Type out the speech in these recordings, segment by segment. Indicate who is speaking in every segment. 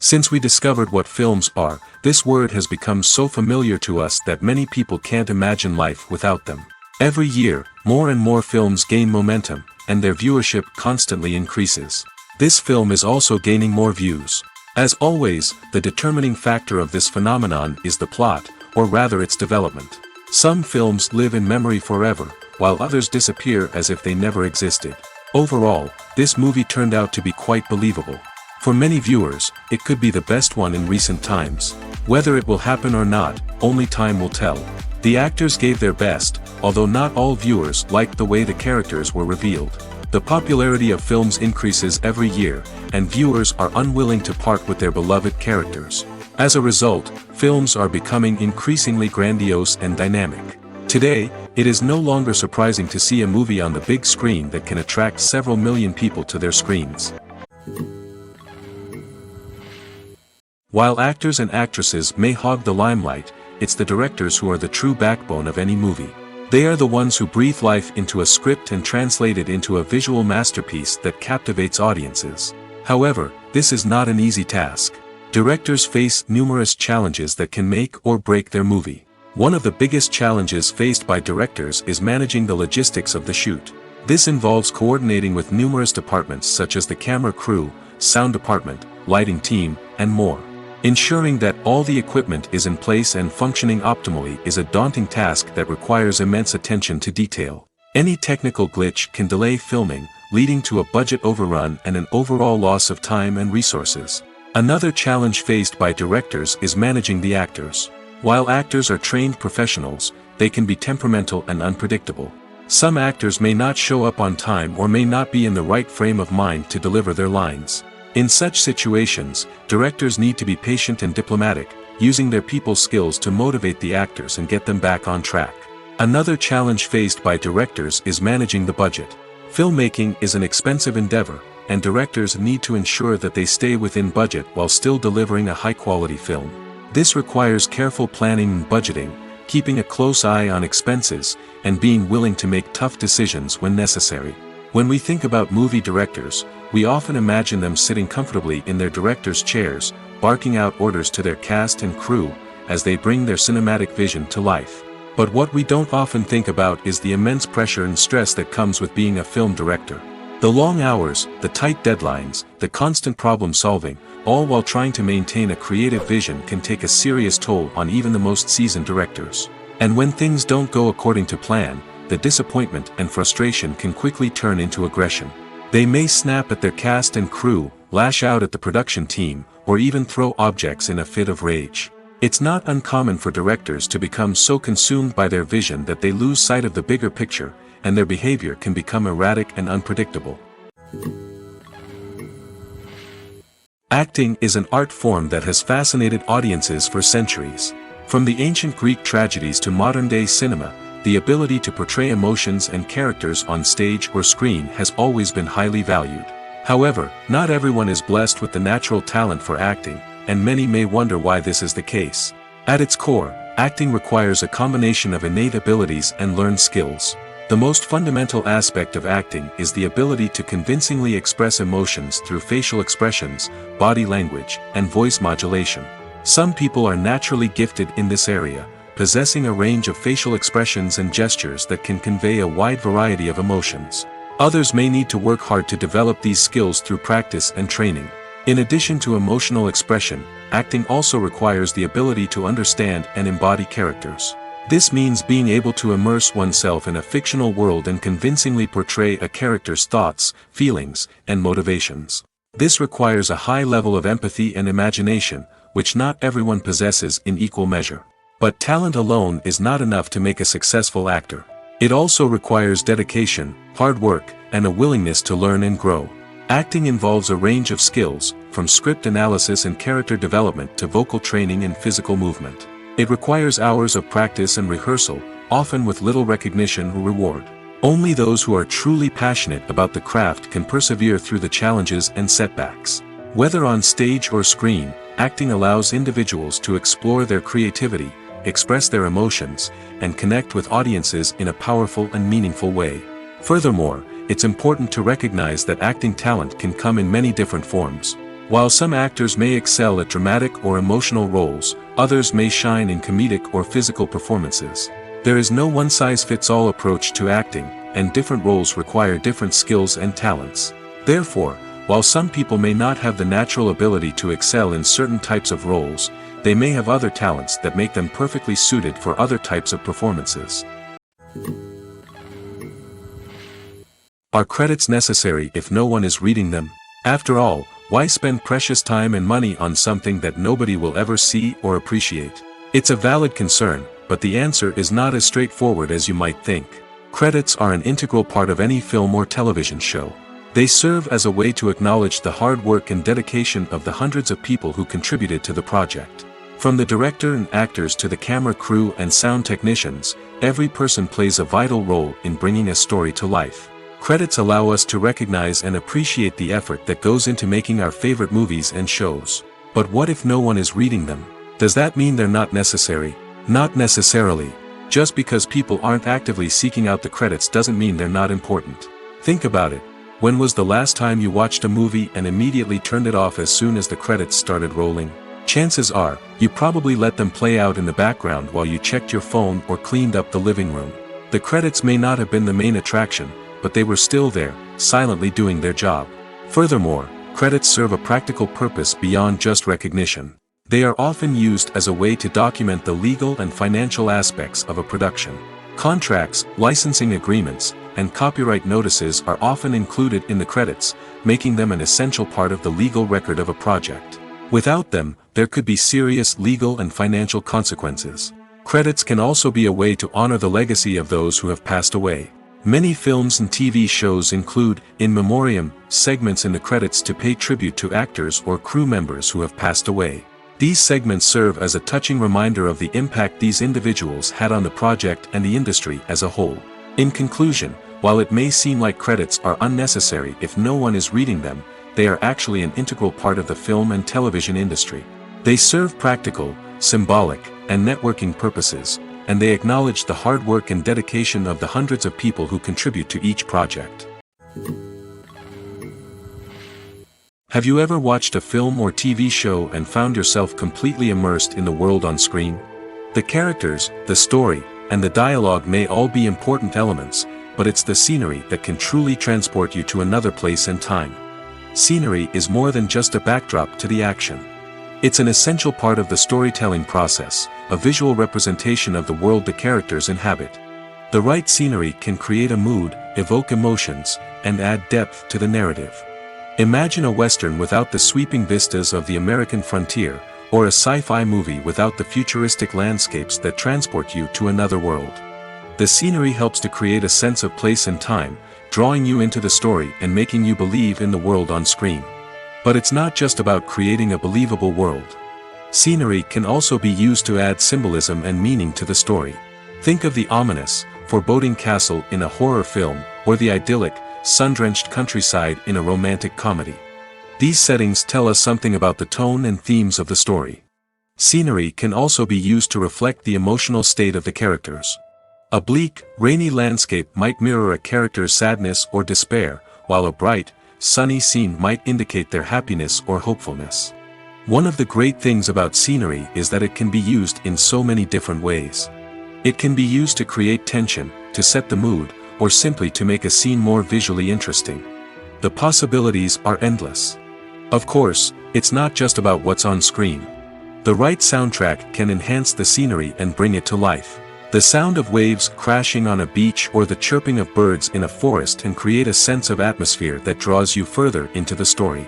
Speaker 1: Since we discovered what films are, this word has become so familiar to us that many people can't imagine life without them. Every year, more and more films gain momentum, and their viewership constantly increases. This film is also gaining more views. As always, the determining factor of this phenomenon is the plot, or rather its development. Some films live in memory forever, while others disappear as if they never existed. Overall, this movie turned out to be quite believable. For many viewers, it could be the best one in recent times. Whether it will happen or not, only time will tell. The actors gave their best, although not all viewers liked the way the characters were revealed. The popularity of films increases every year, and viewers are unwilling to part with their beloved characters. As a result, films are becoming increasingly grandiose and dynamic. Today, it is no longer surprising to see a movie on the big screen that can attract several million people to their screens. While actors and actresses may hog the limelight, it's the directors who are the true backbone of any movie. They are the ones who breathe life into a script and translate it into a visual masterpiece that captivates audiences. However, this is not an easy task. Directors face numerous challenges that can make or break their movie. One of the biggest challenges faced by directors is managing the logistics of the shoot. This involves coordinating with numerous departments such as the camera crew, sound department, lighting team, and more. Ensuring that all the equipment is in place and functioning optimally is a daunting task that requires immense attention to detail. Any technical glitch can delay filming, leading to a budget overrun and an overall loss of time and resources. Another challenge faced by directors is managing the actors. While actors are trained professionals, they can be temperamental and unpredictable. Some actors may not show up on time or may not be in the right frame of mind to deliver their lines. In such situations, directors need to be patient and diplomatic, using their people skills to motivate the actors and get them back on track. Another challenge faced by directors is managing the budget. Filmmaking is an expensive endeavor, and directors need to ensure that they stay within budget while still delivering a high-quality film. This requires careful planning and budgeting, keeping a close eye on expenses, and being willing to make tough decisions when necessary. When we think about movie directors, we often imagine them sitting comfortably in their director's chairs, barking out orders to their cast and crew, as they bring their cinematic vision to life. But what we don't often think about is the immense pressure and stress that comes with being a film director. The long hours, the tight deadlines, the constant problem solving, all while trying to maintain a creative vision can take a serious toll on even the most seasoned directors. And when things don't go according to plan, the disappointment and frustration can quickly turn into aggression. They may snap at their cast and crew, lash out at the production team, or even throw objects in a fit of rage. It's not uncommon for directors to become so consumed by their vision that they lose sight of the bigger picture, and their behavior can become erratic and unpredictable. Acting is an art form that has fascinated audiences for centuries. From the ancient Greek tragedies to modern-day cinema, the ability to portray emotions and characters on stage or screen has always been highly valued. However, not everyone is blessed with the natural talent for acting, and many may wonder why this is the case. At its core, acting requires a combination of innate abilities and learned skills. The most fundamental aspect of acting is the ability to convincingly express emotions through facial expressions, body language, and voice modulation. Some people are naturally gifted in this area, possessing a range of facial expressions and gestures that can convey a wide variety of emotions. Others may need to work hard to develop these skills through practice and training. In addition to emotional expression, acting also requires the ability to understand and embody characters. This means being able to immerse oneself in a fictional world and convincingly portray a character's thoughts, feelings, and motivations. This requires a high level of empathy and imagination, which not everyone possesses in equal measure. But talent alone is not enough to make a successful actor. It also requires dedication, hard work, and a willingness to learn and grow. Acting involves a range of skills, from script analysis and character development to vocal training and physical movement. It requires hours of practice and rehearsal, often with little recognition or reward. Only those who are truly passionate about the craft can persevere through the challenges and setbacks. Whether on stage or screen, acting allows individuals to explore their creativity, express their emotions, and connect with audiences in a powerful and meaningful way. Furthermore, it's important to recognize that acting talent can come in many different forms. While some actors may excel at dramatic or emotional roles, others may shine in comedic or physical performances. There is no one-size-fits-all approach to acting, and different roles require different skills and talents. Therefore, while some people may not have the natural ability to excel in certain types of roles, they may have other talents that make them perfectly suited for other types of performances. Are credits necessary if no one is reading them? After all, why spend precious time and money on something that nobody will ever see or appreciate? It's a valid concern, but the answer is not as straightforward as you might think. Credits are an integral part of any film or television show. They serve as a way to acknowledge the hard work and dedication of the hundreds of people who contributed to the project. From the director and actors to the camera crew and sound technicians, every person plays a vital role in bringing a story to life. Credits allow us to recognize and appreciate the effort that goes into making our favorite movies and shows. But what if no one is reading them? Does that mean they're not necessary? Not necessarily. Just because people aren't actively seeking out the credits doesn't mean they're not important. Think about it. When was the last time you watched a movie and immediately turned it off as soon as the credits started rolling? Chances are, you probably let them play out in the background while you checked your phone or cleaned up the living room. The credits may not have been the main attraction, but they were still there, silently doing their job. Furthermore, credits serve a practical purpose beyond just recognition. They are often used as a way to document the legal and financial aspects of a production. Contracts, licensing agreements, and copyright notices are often included in the credits, making them an essential part of the legal record of a project. Without them, there could be serious legal and financial consequences. Credits can also be a way to honor the legacy of those who have passed away. Many films and TV shows include, in memoriam, segments in the credits to pay tribute to actors or crew members who have passed away. These segments serve as a touching reminder of the impact these individuals had on the project and the industry as a whole. In conclusion, while it may seem like credits are unnecessary if no one is reading them, they are actually an integral part of the film and television industry. They serve practical, symbolic, and networking purposes, and they acknowledge the hard work and dedication of the hundreds of people who contribute to each project. Have you ever watched a film or TV show and found yourself completely immersed in the world on screen? The characters, the story, and the dialogue may all be important elements, but it's the scenery that can truly transport you to another place and time. Scenery is more than just a backdrop to the action. It's an essential part of the storytelling process, a visual representation of the world the characters inhabit. The right scenery can create a mood, evoke emotions, and add depth to the narrative. Imagine a Western without the sweeping vistas of the American frontier, or a sci-fi movie without the futuristic landscapes that transport you to another world. The scenery helps to create a sense of place and time, drawing you into the story and making you believe in the world on screen. But it's not just about creating a believable world. Scenery can also be used to add symbolism and meaning to the story. Think of the ominous, foreboding castle in a horror film, or the idyllic, sun-drenched countryside in a romantic comedy. These settings tell us something about the tone and themes of the story. Scenery can also be used to reflect the emotional state of the characters. A bleak, rainy landscape might mirror a character's sadness or despair, while a bright, sunny scene might indicate their happiness or hopefulness. One of the great things about scenery is that it can be used in so many different ways. It can be used to create tension, to set the mood, or simply to make a scene more visually interesting. The possibilities are endless. Of course, it's not just about what's on screen. The right soundtrack can enhance the scenery and bring it to life. The sound of waves crashing on a beach or the chirping of birds in a forest can create a sense of atmosphere that draws you further into the story.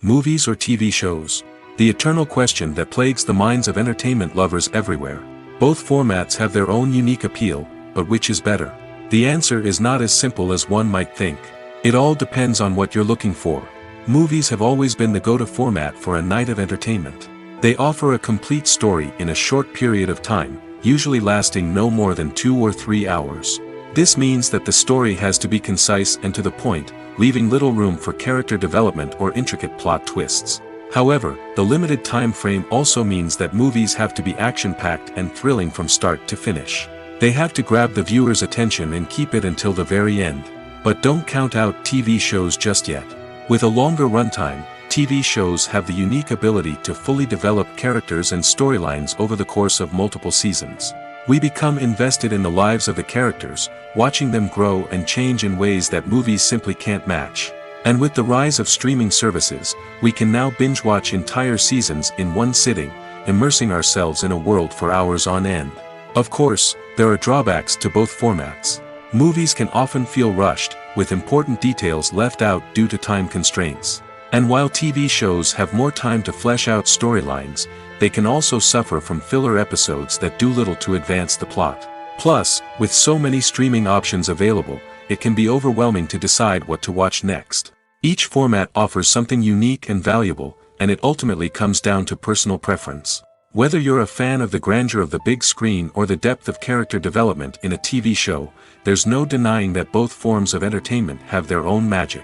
Speaker 1: Movies or TV shows? The eternal question that plagues the minds of entertainment lovers everywhere. Both formats have their own unique appeal, but which is better? The answer is not as simple as one might think. It all depends on what you're looking for. Movies have always been the go-to format for a night of entertainment. They offer a complete story in a short period of time, usually lasting no more than 2 or 3 hours. This means that the story has to be concise and to the point, leaving little room for character development or intricate plot twists. However, the limited time frame also means that movies have to be action-packed and thrilling from start to finish. They have to grab the viewer's attention and keep it until the very end. But don't count out TV shows just yet. With a longer runtime, TV shows have the unique ability to fully develop characters and storylines over the course of multiple seasons. We become invested in the lives of the characters, watching them grow and change in ways that movies simply can't match. And with the rise of streaming services, we can now binge-watch entire seasons in one sitting, immersing ourselves in a world for hours on end. Of course, there are drawbacks to both formats. Movies can often feel rushed, with important details left out due to time constraints. And while TV shows have more time to flesh out storylines, they can also suffer from filler episodes that do little to advance the plot. Plus, with so many streaming options available, it can be overwhelming to decide what to watch next. Each format offers something unique and valuable, and it ultimately comes down to personal preference. Whether you're a fan of the grandeur of the big screen or the depth of character development in a TV show, there's no denying that both forms of entertainment have their own magic.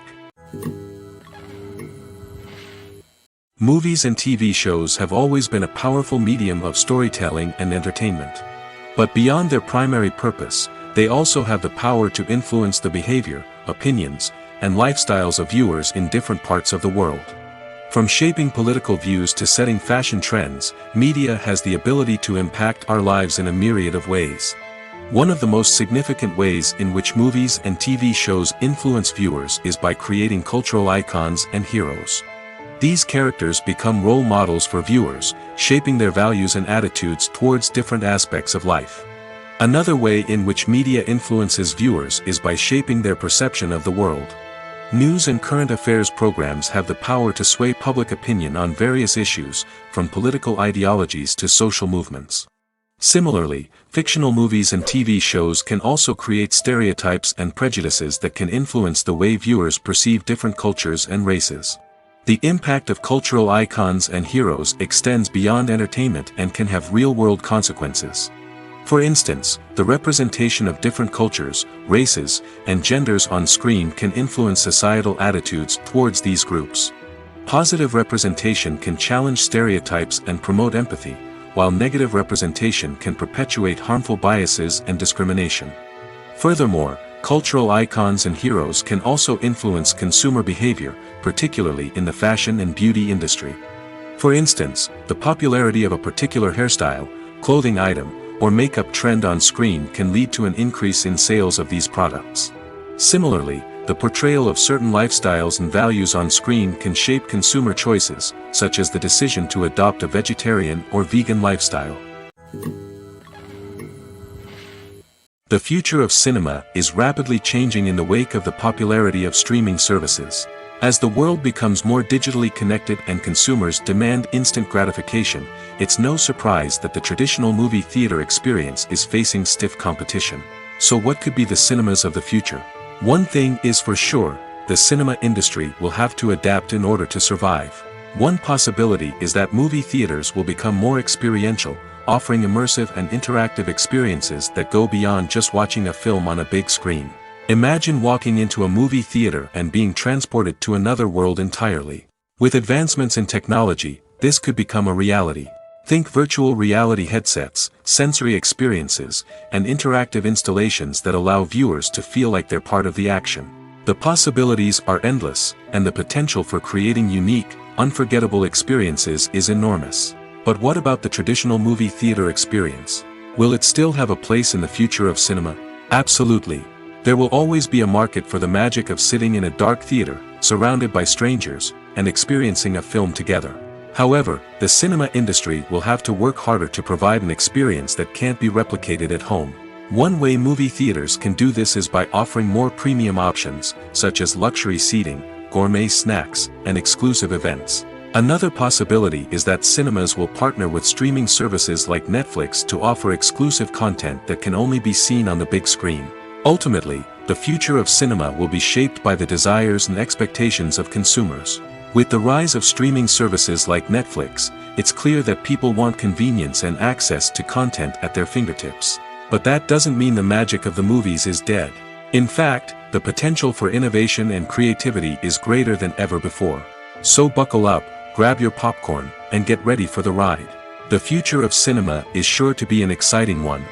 Speaker 1: Movies and TV shows have always been a powerful medium of storytelling and entertainment. But beyond their primary purpose, they also have the power to influence the behavior, opinions, and lifestyles of viewers in different parts of the world. From shaping political views to setting fashion trends, media has the ability to impact our lives in a myriad of ways. One of the most significant ways in which movies and TV shows influence viewers is by creating cultural icons and heroes. These characters become role models for viewers, shaping their values and attitudes towards different aspects of life. Another way in which media influences viewers is by shaping their perception of the world. News and current affairs programs have the power to sway public opinion on various issues, from political ideologies to social movements. Similarly, fictional movies and TV shows can also create stereotypes and prejudices that can influence the way viewers perceive different cultures and races. The impact of cultural icons and heroes extends beyond entertainment and can have real-world consequences. For instance, the representation of different cultures, races, and genders on screen can influence societal attitudes towards these groups. Positive representation can challenge stereotypes and promote empathy, while negative representation can perpetuate harmful biases and discrimination. Furthermore, cultural icons and heroes can also influence consumer behavior, particularly in the fashion and beauty industry. For instance, the popularity of a particular hairstyle, clothing item, or makeup trend on screen can lead to an increase in sales of these products. Similarly, the portrayal of certain lifestyles and values on screen can shape consumer choices, such as the decision to adopt a vegetarian or vegan lifestyle. The future of cinema is rapidly changing in the wake of the popularity of streaming services. As the world becomes more digitally connected and consumers demand instant gratification, it's no surprise that the traditional movie theater experience is facing stiff competition. So what could be the cinemas of the future? One thing is for sure, the cinema industry will have to adapt in order to survive. One possibility is that movie theaters will become more experiential, offering immersive and interactive experiences that go beyond just watching a film on a big screen. Imagine walking into a movie theater and being transported to another world entirely. With advancements in technology, this could become a reality. Think virtual reality headsets, sensory experiences, and interactive installations that allow viewers to feel like they're part of the action. The possibilities are endless, and the potential for creating unique, unforgettable experiences is enormous. But what about the traditional movie theater experience? Will it still have a place in the future of cinema? Absolutely. There will always be a market for the magic of sitting in a dark theater, surrounded by strangers, and experiencing a film together. However, the cinema industry will have to work harder to provide an experience that can't be replicated at home. One way movie theaters can do this is by offering more premium options, such as luxury seating, gourmet snacks, and exclusive events. Another possibility is that cinemas will partner with streaming services like Netflix to offer exclusive content that can only be seen on the big screen. Ultimately, the future of cinema will be shaped by the desires and expectations of consumers. With the rise of streaming services like Netflix, it's clear that people want convenience and access to content at their fingertips. But that doesn't mean the magic of the movies is dead. In fact, the potential for innovation and creativity is greater than ever before. So buckle up, grab your popcorn, and get ready for the ride. The future of cinema is sure to be an exciting one.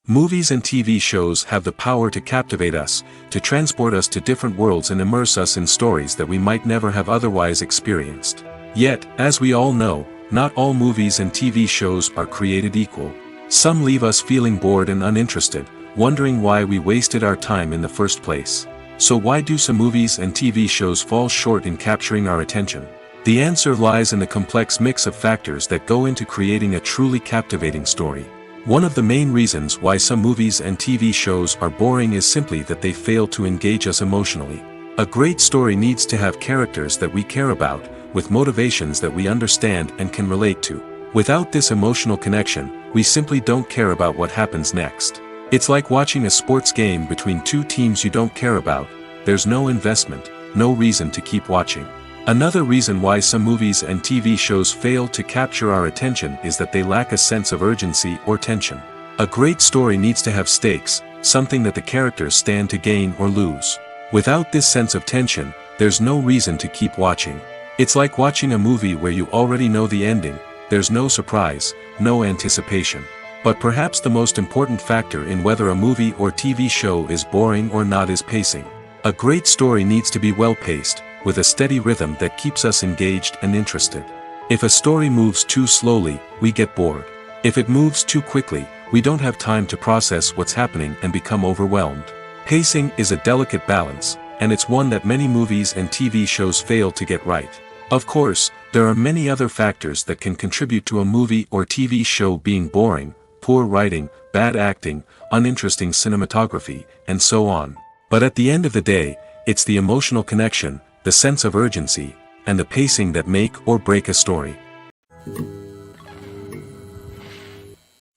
Speaker 1: Movies and TV shows have the power to captivate us, to transport us to different worlds and immerse us in stories that we might never have otherwise experienced. Yet, as we all know, not all movies and TV shows are created equal. Some leave us feeling bored and uninterested, wondering why we wasted our time in the first place. So why do some movies and TV shows fall short in capturing our attention? The answer lies in the complex mix of factors that go into creating a truly captivating story. One of the main reasons why some movies and TV shows are boring is simply that they fail to engage us emotionally. A great story needs to have characters that we care about, with motivations that we understand and can relate to. Without this emotional connection, we simply don't care about what happens next. It's like watching a sports game between two teams you don't care about. There's no investment, no reason to keep watching. Another reason why some movies and TV shows fail to capture our attention is that they lack a sense of urgency or tension. A great story needs to have stakes, something that the characters stand to gain or lose. Without this sense of tension, there's no reason to keep watching. It's like watching a movie where you already know the ending. There's no surprise, no anticipation. But perhaps the most important factor in whether a movie or TV show is boring or not is pacing. A great story needs to be well-paced, with a steady rhythm that keeps us engaged and interested. If a story moves too slowly, we get bored. If it moves too quickly, we don't have time to process what's happening and become overwhelmed. Pacing is a delicate balance, and it's one that many movies and TV shows fail to get right. Of course, there are many other factors that can contribute to a movie or TV show being boring: poor writing, bad acting, uninteresting cinematography, and so on. But at the end of the day, it's the emotional connection, the sense of urgency, and the pacing that make or break a story.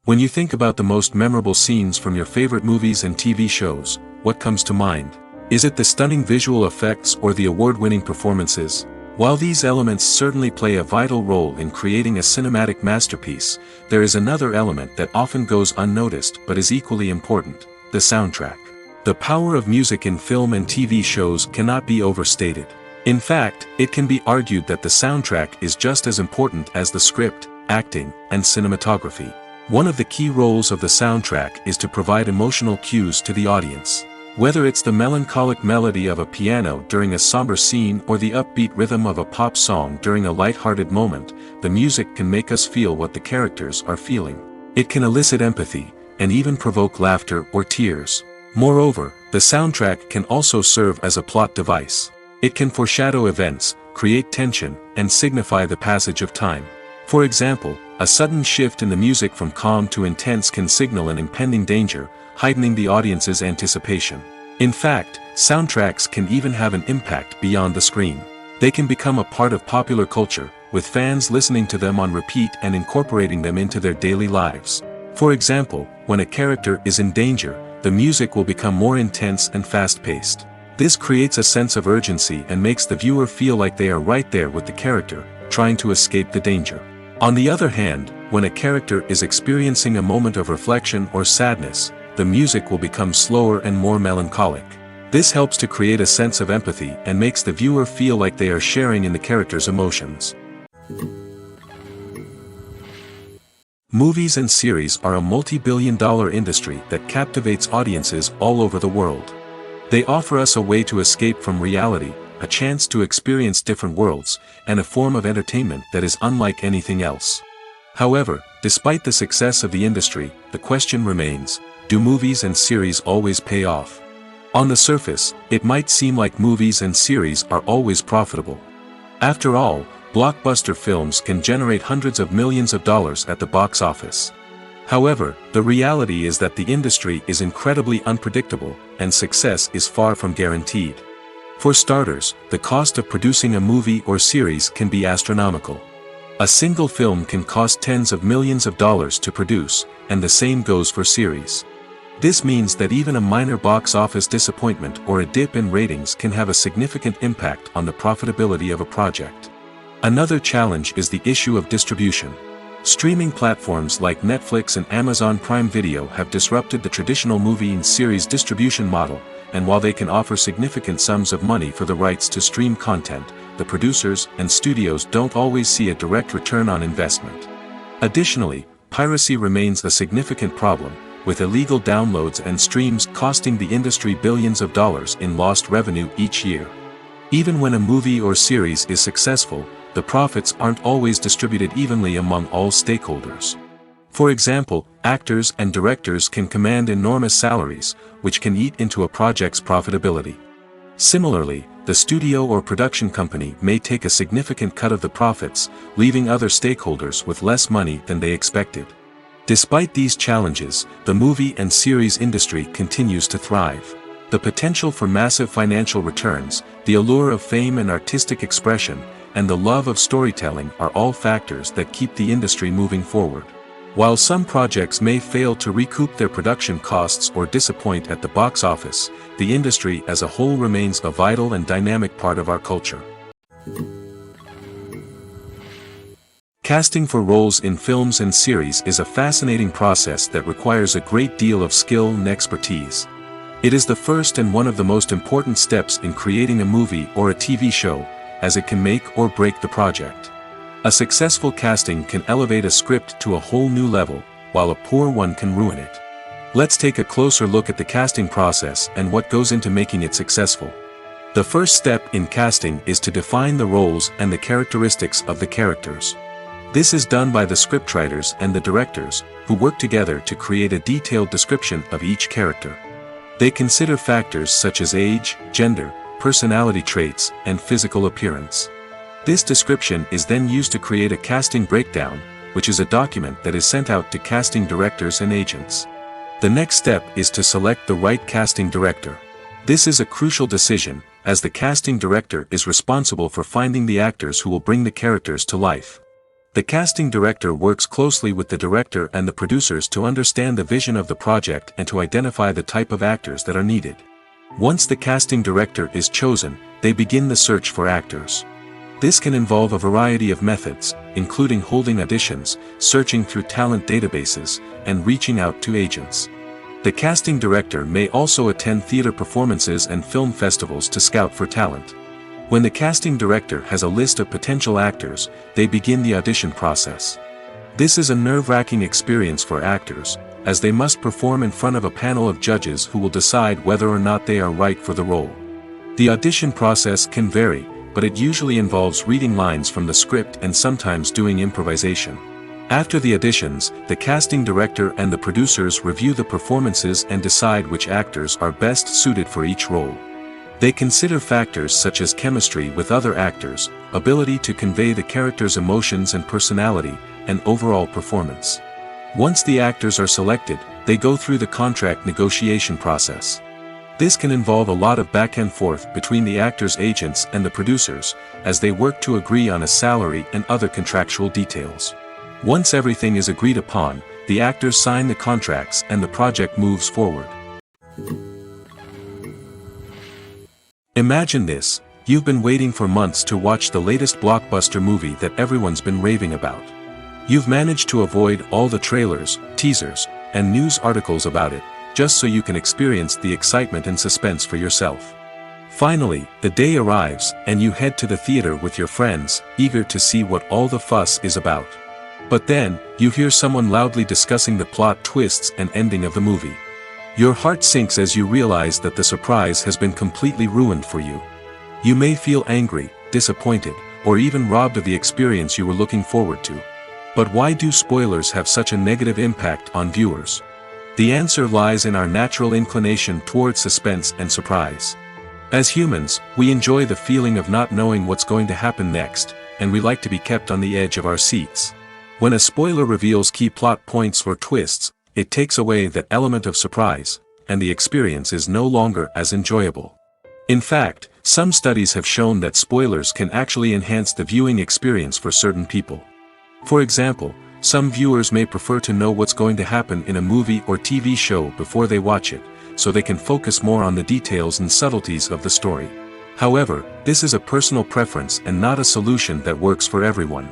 Speaker 1: When you think about the most memorable scenes from your favorite movies and TV shows, what comes to mind? Is it the stunning visual effects or the award-winning performances? While these elements certainly play a vital role in creating a cinematic masterpiece, there is another element that often goes unnoticed but is equally important: the soundtrack. The power of music in film and TV shows cannot be overstated. In fact, it can be argued that the soundtrack is just as important as the script, acting, and cinematography. One of the key roles of the soundtrack is to provide emotional cues to the audience. Whether it's the melancholic melody of a piano during a somber scene or the upbeat rhythm of a pop song during a light-hearted moment, the music can make us feel what the characters are feeling. It can elicit empathy, and even provoke laughter or tears. Moreover, the soundtrack can also serve as a plot device. It can foreshadow events, create tension, and signify the passage of time. For example, a sudden shift in the music from calm to intense can signal an impending danger, heightening the audience's anticipation. In fact, soundtracks can even have an impact beyond the screen. They can become a part of popular culture, with fans listening to them on repeat and incorporating them into their daily lives. For example, when a character is in danger, the music will become more intense and fast-paced. This creates a sense of urgency and makes the viewer feel like they are right there with the character, trying to escape the danger. On the other hand, when a character is experiencing a moment of reflection or sadness, the music will become slower and more melancholic. This helps to create a sense of empathy and makes the viewer feel like they are sharing in the character's emotions. Movies and series are a multi-billion-dollar industry that captivates audiences all over the world. They offer us a way to escape from reality, a chance to experience different worlds, and a form of entertainment that is unlike anything else. However, despite the success of the industry, the question remains: do movies and series always pay off? On the surface, it might seem like movies and series are always profitable. After all, blockbuster films can generate hundreds of millions of dollars at the box office. However, the reality is that the industry is incredibly unpredictable, and success is far from guaranteed. For starters, the cost of producing a movie or series can be astronomical. A single film can cost tens of millions of dollars to produce, and the same goes for series. This means that even a minor box office disappointment or a dip in ratings can have a significant impact on the profitability of a project. Another challenge is the issue of distribution. Streaming platforms like Netflix and Amazon Prime Video have disrupted the traditional movie and series distribution model, and while they can offer significant sums of money for the rights to stream content, the producers and studios don't always see a direct return on investment. Additionally, piracy remains a significant problem, with illegal downloads and streams costing the industry billions of dollars in lost revenue each year. Even when a movie or series is successful, the profits aren't always distributed evenly among all stakeholders. For example, actors and directors can command enormous salaries, which can eat into a project's profitability. Similarly, the studio or production company may take a significant cut of the profits, leaving other stakeholders with less money than they expected. Despite these challenges, the movie and series industry continues to thrive. The potential for massive financial returns, the allure of fame and artistic expression, and the love of storytelling are all factors that keep the industry moving forward. While some projects may fail to recoup their production costs or disappoint at the box office, the industry as a whole remains a vital and dynamic part of our culture. Casting for roles in films and series is a fascinating process that requires a great deal of skill and expertise. It is the first and one of the most important steps in creating a movie or a TV show, as it can make or break the project. A successful casting can elevate a script to a whole new level, while a poor one can ruin it. Let's take a closer look at the casting process and what goes into making it successful. The first step in casting is to define the roles and the characteristics of the characters. This is done by the scriptwriters and the directors, who work together to create a detailed description of each character. They consider factors such as age, gender, personality traits, and physical appearance. This description is then used to create a casting breakdown, which is a document that is sent out to casting directors and agents. The next step is to select the right casting director. This is a crucial decision, as the casting director is responsible for finding the actors who will bring the characters to life. The casting director works closely with the director and the producers to understand the vision of the project and to identify the type of actors that are needed. Once the casting director is chosen, they begin the search for actors. This can involve a variety of methods, including holding auditions, searching through talent databases, and reaching out to agents. The casting director may also attend theater performances and film festivals to scout for talent. When the casting director has a list of potential actors, they begin the audition process. This is a nerve-wracking experience for actors, as they must perform in front of a panel of judges who will decide whether or not they are right for the role. The audition process can vary, but it usually involves reading lines from the script and sometimes doing improvisation. After the auditions, the casting director and the producers review the performances and decide which actors are best suited for each role. They consider factors such as chemistry with other actors, ability to convey the character's emotions and personality, and overall performance. Once the actors are selected, they go through the contract negotiation process. This can involve a lot of back and forth between the actors' agents and the producers, as they work to agree on a salary and other contractual details. Once everything is agreed upon, the actors sign the contracts and the project moves forward. Imagine this: you've been waiting for months to watch the latest blockbuster movie that everyone's been raving about. You've managed to avoid all the trailers, teasers, and news articles about it, just so you can experience the excitement and suspense for yourself. Finally, the day arrives, and you head to the theater with your friends, eager to see what all the fuss is about. But then, you hear someone loudly discussing the plot twists and ending of the movie. Your heart sinks as you realize that the surprise has been completely ruined for you. You may feel angry, disappointed, or even robbed of the experience you were looking forward to. But why do spoilers have such a negative impact on viewers? The answer lies in our natural inclination towards suspense and surprise. As humans, we enjoy the feeling of not knowing what's going to happen next, and we like to be kept on the edge of our seats. When a spoiler reveals key plot points or twists, it takes away that element of surprise, and the experience is no longer as enjoyable. In fact, some studies have shown that spoilers can actually enhance the viewing experience for certain people. For example, some viewers may prefer to know what's going to happen in a movie or TV show before they watch it, so they can focus more on the details and subtleties of the story. However, this is a personal preference and not a solution that works for everyone.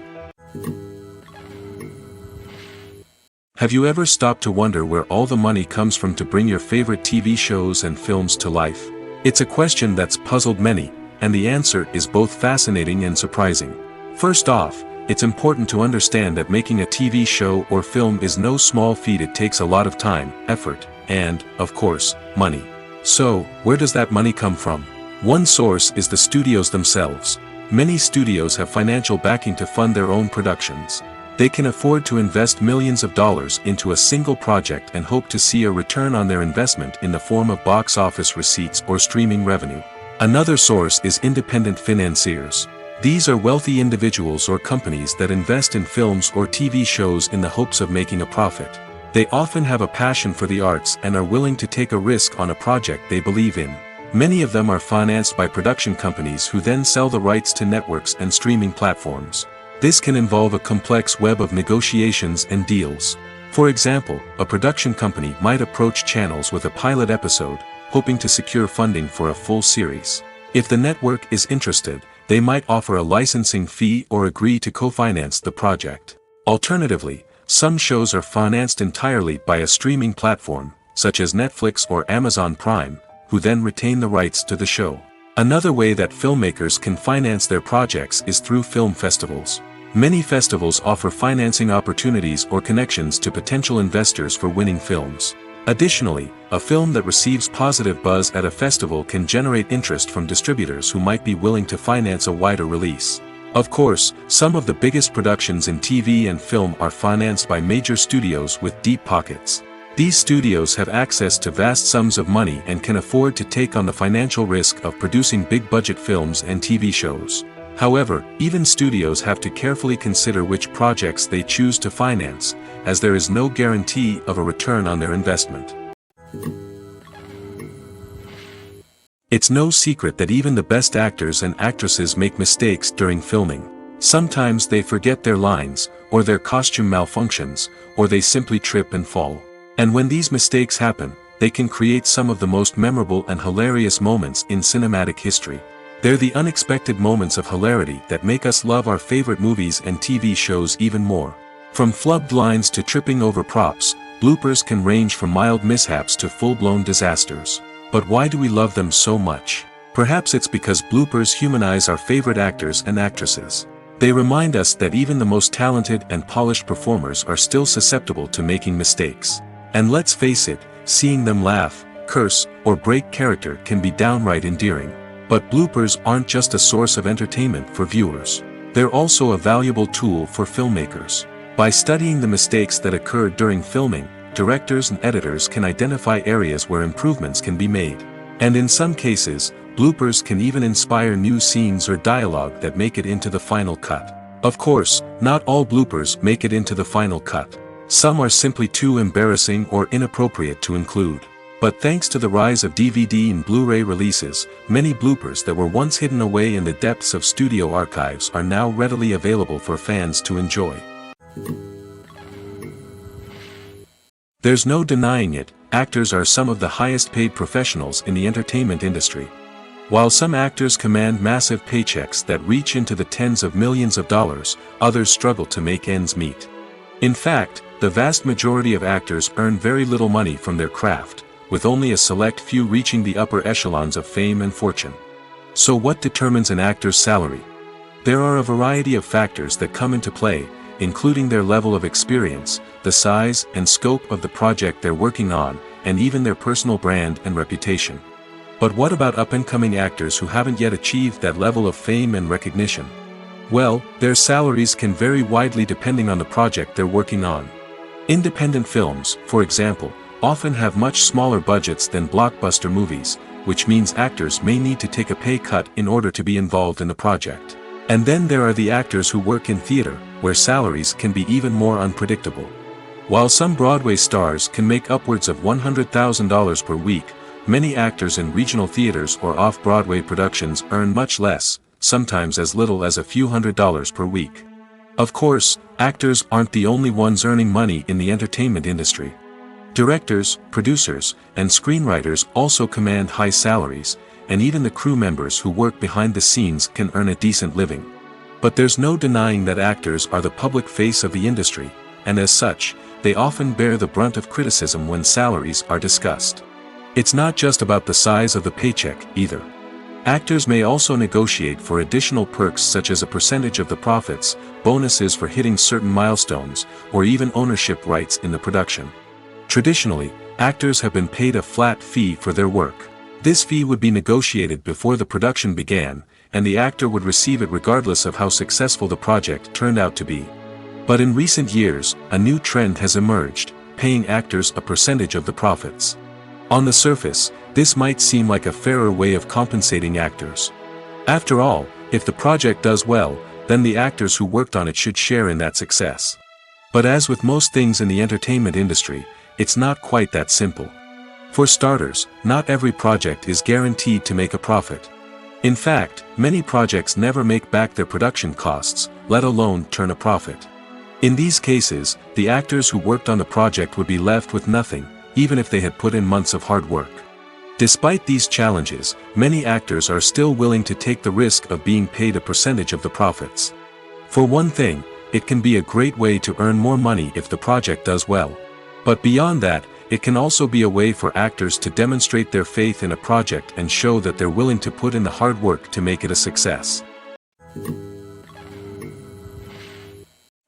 Speaker 1: Have you ever stopped to wonder where all the money comes from to bring your favorite TV shows and films to life? It's a question that's puzzled many, and the answer is both fascinating and surprising. First off, it's important to understand that making a TV show or film is no small feat. It takes a lot of time, effort, and, of course, money. So, where does that money come from? One source is the studios themselves. Many studios have financial backing to fund their own productions. They can afford to invest millions of dollars into a single project and hope to see a return on their investment in the form of box office receipts or streaming revenue. Another source is independent financiers. These are wealthy individuals or companies that invest in films or TV shows in the hopes of making a profit. They often have a passion for the arts and are willing to take a risk on a project they believe in. Many of them are financed by production companies who then sell the rights to networks and streaming platforms. This can involve a complex web of negotiations and deals. For example, a production company might approach channels with a pilot episode, hoping to secure funding for a full series. If the network is interested, they might offer a licensing fee or agree to co-finance the project. Alternatively, some shows are financed entirely by a streaming platform, such as Netflix or Amazon Prime, who then retain the rights to the show. Another way that filmmakers can finance their projects is through film festivals. Many festivals offer financing opportunities or connections to potential investors for winning films. Additionally, a film that receives positive buzz at a festival can generate interest from distributors who might be willing to finance a wider release. Of course, some of the biggest productions in TV and film are financed by major studios with deep pockets. These studios have access to vast sums of money and can afford to take on the financial risk of producing big-budget films and TV shows. However, even studios have to carefully consider which projects they choose to finance, as there is no guarantee of a return on their investment. It's no secret that even the best actors and actresses make mistakes during filming. Sometimes they forget their lines, or their costume malfunctions, or they simply trip and fall. And when these mistakes happen, they can create some of the most memorable and hilarious moments in cinematic history. They're the unexpected moments of hilarity that make us love our favorite movies and TV shows even more. From flubbed lines to tripping over props, bloopers can range from mild mishaps to full-blown disasters. But why do we love them so much? Perhaps it's because bloopers humanize our favorite actors and actresses. They remind us that even the most talented and polished performers are still susceptible to making mistakes. And let's face it, seeing them laugh, curse, or break character can be downright endearing. But bloopers aren't just a source of entertainment for viewers. They're also a valuable tool for filmmakers. By studying the mistakes that occurred during filming, directors and editors can identify areas where improvements can be made. And in some cases, bloopers can even inspire new scenes or dialogue that make it into the final cut. Of course, not all bloopers make it into the final cut. Some are simply too embarrassing or inappropriate to include. But thanks to the rise of DVD and Blu-ray releases, many bloopers that were once hidden away in the depths of studio archives are now readily available for fans to enjoy. There's no denying it, actors are some of the highest paid professionals in the entertainment industry. While some actors command massive paychecks that reach into the tens of millions of dollars, others struggle to make ends meet. In fact, the vast majority of actors earn very little money from their craft, with only a select few reaching the upper echelons of fame and fortune. So what determines an actor's salary? There are a variety of factors that come into play, including their level of experience, the size and scope of the project they're working on, and even their personal brand and reputation. But what about up-and-coming actors who haven't yet achieved that level of fame and recognition? Well, their salaries can vary widely depending on the project they're working on. Independent films, for example, often have much smaller budgets than blockbuster movies, which means actors may need to take a pay cut in order to be involved in the project. And then there are the actors who work in theater, where salaries can be even more unpredictable. While some Broadway stars can make upwards of $100,000 per week, many actors in regional theaters or off-Broadway productions earn much less, sometimes as little as a few $100s per week. Of course, actors aren't the only ones earning money in the entertainment industry. Directors, producers, and screenwriters also command high salaries, and even the crew members who work behind the scenes can earn a decent living. But there's no denying that actors are the public face of the industry, and as such, they often bear the brunt of criticism when salaries are discussed. It's not just about the size of the paycheck, either. Actors may also negotiate for additional perks such as a percentage of the profits, bonuses for hitting certain milestones, or even ownership rights in the production. Traditionally, actors have been paid a flat fee for their work. This fee would be negotiated before the production began, and the actor would receive it regardless of how successful the project turned out to be. But in recent years, a new trend has emerged, paying actors a percentage of the profits. On the surface, this might seem like a fairer way of compensating actors. After all, if the project does well, then the actors who worked on it should share in that success. But as with most things in the entertainment industry, it's not quite that simple. For starters, not every project is guaranteed to make a profit. In fact, many projects never make back their production costs, let alone turn a profit. In these cases, the actors who worked on the project would be left with nothing, even if they had put in months of hard work. Despite these challenges, many actors are still willing to take the risk of being paid a percentage of the profits. For one thing, it can be a great way to earn more money if the project does well. But beyond that, it can also be a way for actors to demonstrate their faith in a project and show that they're willing to put in the hard work to make it a success.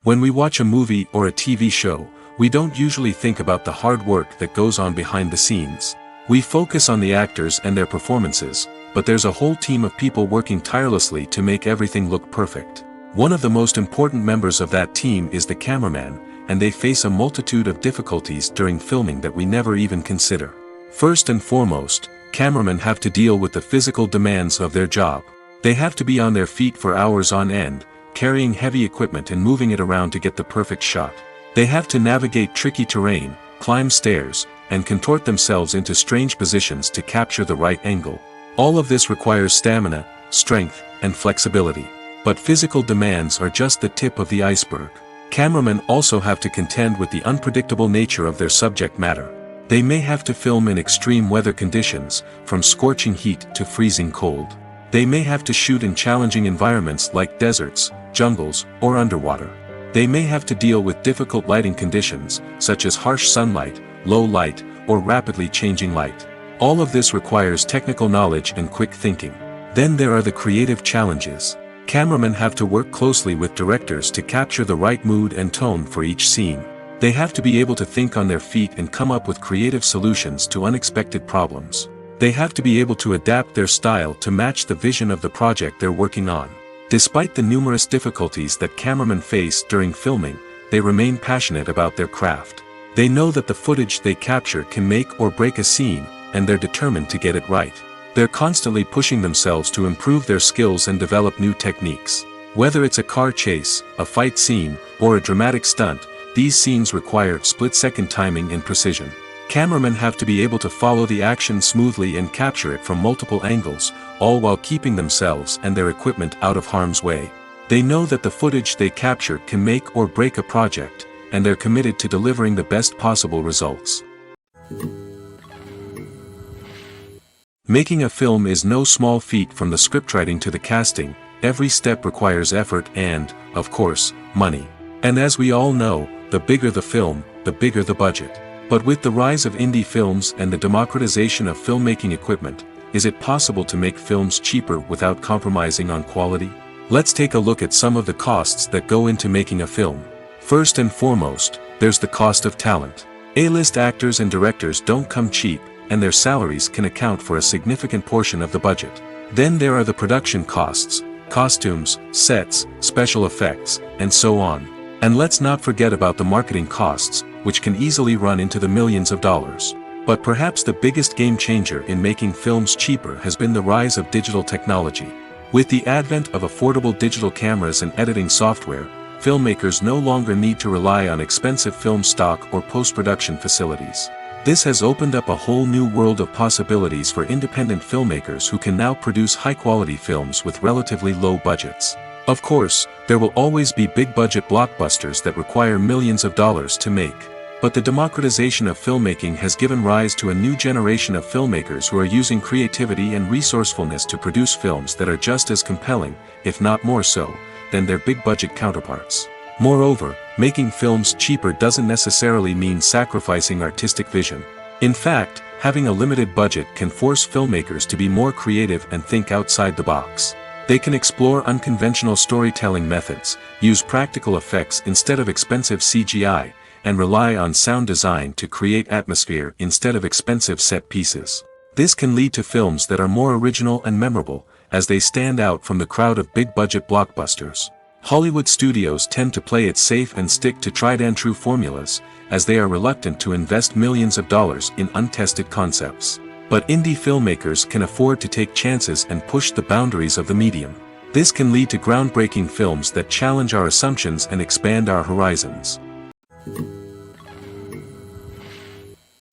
Speaker 1: When we watch a movie or a TV show, we don't usually think about the hard work that goes on behind the scenes. We focus on the actors and their performances, but there's a whole team of people working tirelessly to make everything look perfect. One of the most important members of that team is the cameraman, and they face a multitude of difficulties during filming that we never even consider. First and foremost, cameramen have to deal with the physical demands of their job. They have to be on their feet for hours on end, carrying heavy equipment and moving it around to get the perfect shot. They have to navigate tricky terrain, climb stairs, and contort themselves into strange positions to capture the right angle. All of this requires stamina, strength, and flexibility. But physical demands are just the tip of the iceberg. Cameramen also have to contend with the unpredictable nature of their subject matter. They may have to film in extreme weather conditions, from scorching heat to freezing cold. They may have to shoot in challenging environments like deserts, jungles, or underwater. They may have to deal with difficult lighting conditions, such as harsh sunlight, low light, or rapidly changing light. All of this requires technical knowledge and quick thinking. Then there are the creative challenges. Cameramen have to work closely with directors to capture the right mood and tone for each scene. They have to be able to think on their feet and come up with creative solutions to unexpected problems. They have to be able to adapt their style to match the vision of the project they're working on. Despite the numerous difficulties that cameramen face during filming, they remain passionate about their craft. They know that the footage they capture can make or break a scene, and they're determined to get it right. They're constantly pushing themselves to improve their skills and develop new techniques. Whether it's a car chase, a fight scene, or a dramatic stunt, these scenes require split-second timing and precision. Cameramen have to be able to follow the action smoothly and capture it from multiple angles, all while keeping themselves and their equipment out of harm's way. They know that the footage they capture can make or break a project, and they're committed to delivering the best possible results. Making a film is no small feat. From the scriptwriting to the casting, every step requires effort and, of course, money. And as we all know, the bigger the film, the bigger the budget. But with the rise of indie films and the democratization of filmmaking equipment, is it possible to make films cheaper without compromising on quality? Let's take a look at some of the costs that go into making a film. First and foremost, there's the cost of talent. A-list actors and directors don't come cheap, and their salaries can account for a significant portion of the budget. Then there are the production costs, costumes, sets, special effects, and so on. And let's not forget about the marketing costs, which can easily run into the millions of dollars. But perhaps the biggest game changer in making films cheaper has been the rise of digital technology. With the advent of affordable digital cameras and editing software, filmmakers no longer need to rely on expensive film stock or post-production facilities. This has opened up a whole new world of possibilities for independent filmmakers who can now produce high-quality films with relatively low budgets. Of course, there will always be big-budget blockbusters that require millions of dollars to make. But the democratization of filmmaking has given rise to a new generation of filmmakers who are using creativity and resourcefulness to produce films that are just as compelling, if not more so, than their big-budget counterparts. Moreover, making films cheaper doesn't necessarily mean sacrificing artistic vision. In fact, having a limited budget can force filmmakers to be more creative and think outside the box. They can explore unconventional storytelling methods, use practical effects instead of expensive CGI, and rely on sound design to create atmosphere instead of expensive set pieces. This can lead to films that are more original and memorable, as they stand out from the crowd of big-budget blockbusters. Hollywood studios tend to play it safe and stick to tried-and-true formulas, as they are reluctant to invest millions of dollars in untested concepts. But indie filmmakers can afford to take chances and push the boundaries of the medium. This can lead to groundbreaking films that challenge our assumptions and expand our horizons.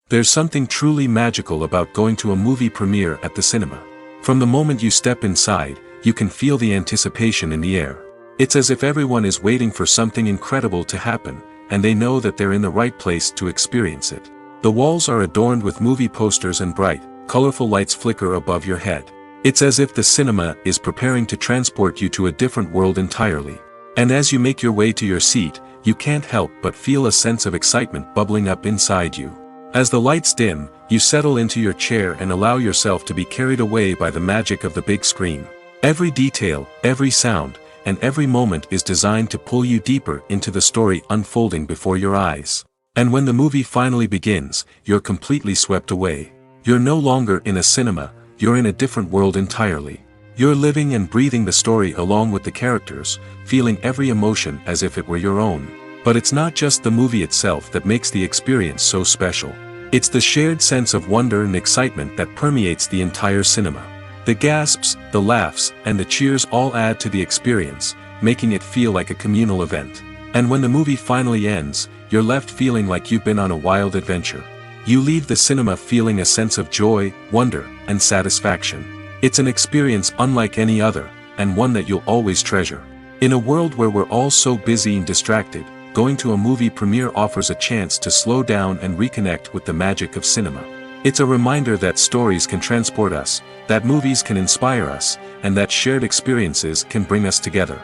Speaker 1: There's something truly magical about going to a movie premiere at the cinema. From the moment you step inside, you can feel the anticipation in the air. It's as if everyone is waiting for something incredible to happen, and they know that they're in the right place to experience it. The walls are adorned with movie posters and bright, colorful lights flicker above your head. It's as if the cinema is preparing to transport you to a different world entirely. And as you make your way to your seat, you can't help but feel a sense of excitement bubbling up inside you. As the lights dim, you settle into your chair and allow yourself to be carried away by the magic of the big screen. Every detail, every sound, and every moment is designed to pull you deeper into the story unfolding before your eyes. And when the movie finally begins, you're completely swept away. You're no longer in a cinema, you're in a different world entirely. You're living and breathing the story along with the characters, feeling every emotion as if it were your own. But it's not just the movie itself that makes the experience so special. It's the shared sense of wonder and excitement that permeates the entire cinema. The gasps, the laughs, and the cheers all add to the experience, making it feel like a communal event. And when the movie finally ends, you're left feeling like you've been on a wild adventure. You leave the cinema feeling a sense of joy, wonder, and satisfaction. It's an experience unlike any other, and one that you'll always treasure. In a world where we're all so busy and distracted, going to a movie premiere offers a chance to slow down and reconnect with the magic of cinema. It's a reminder that stories can transport us, that movies can inspire us, and that shared experiences can bring us together.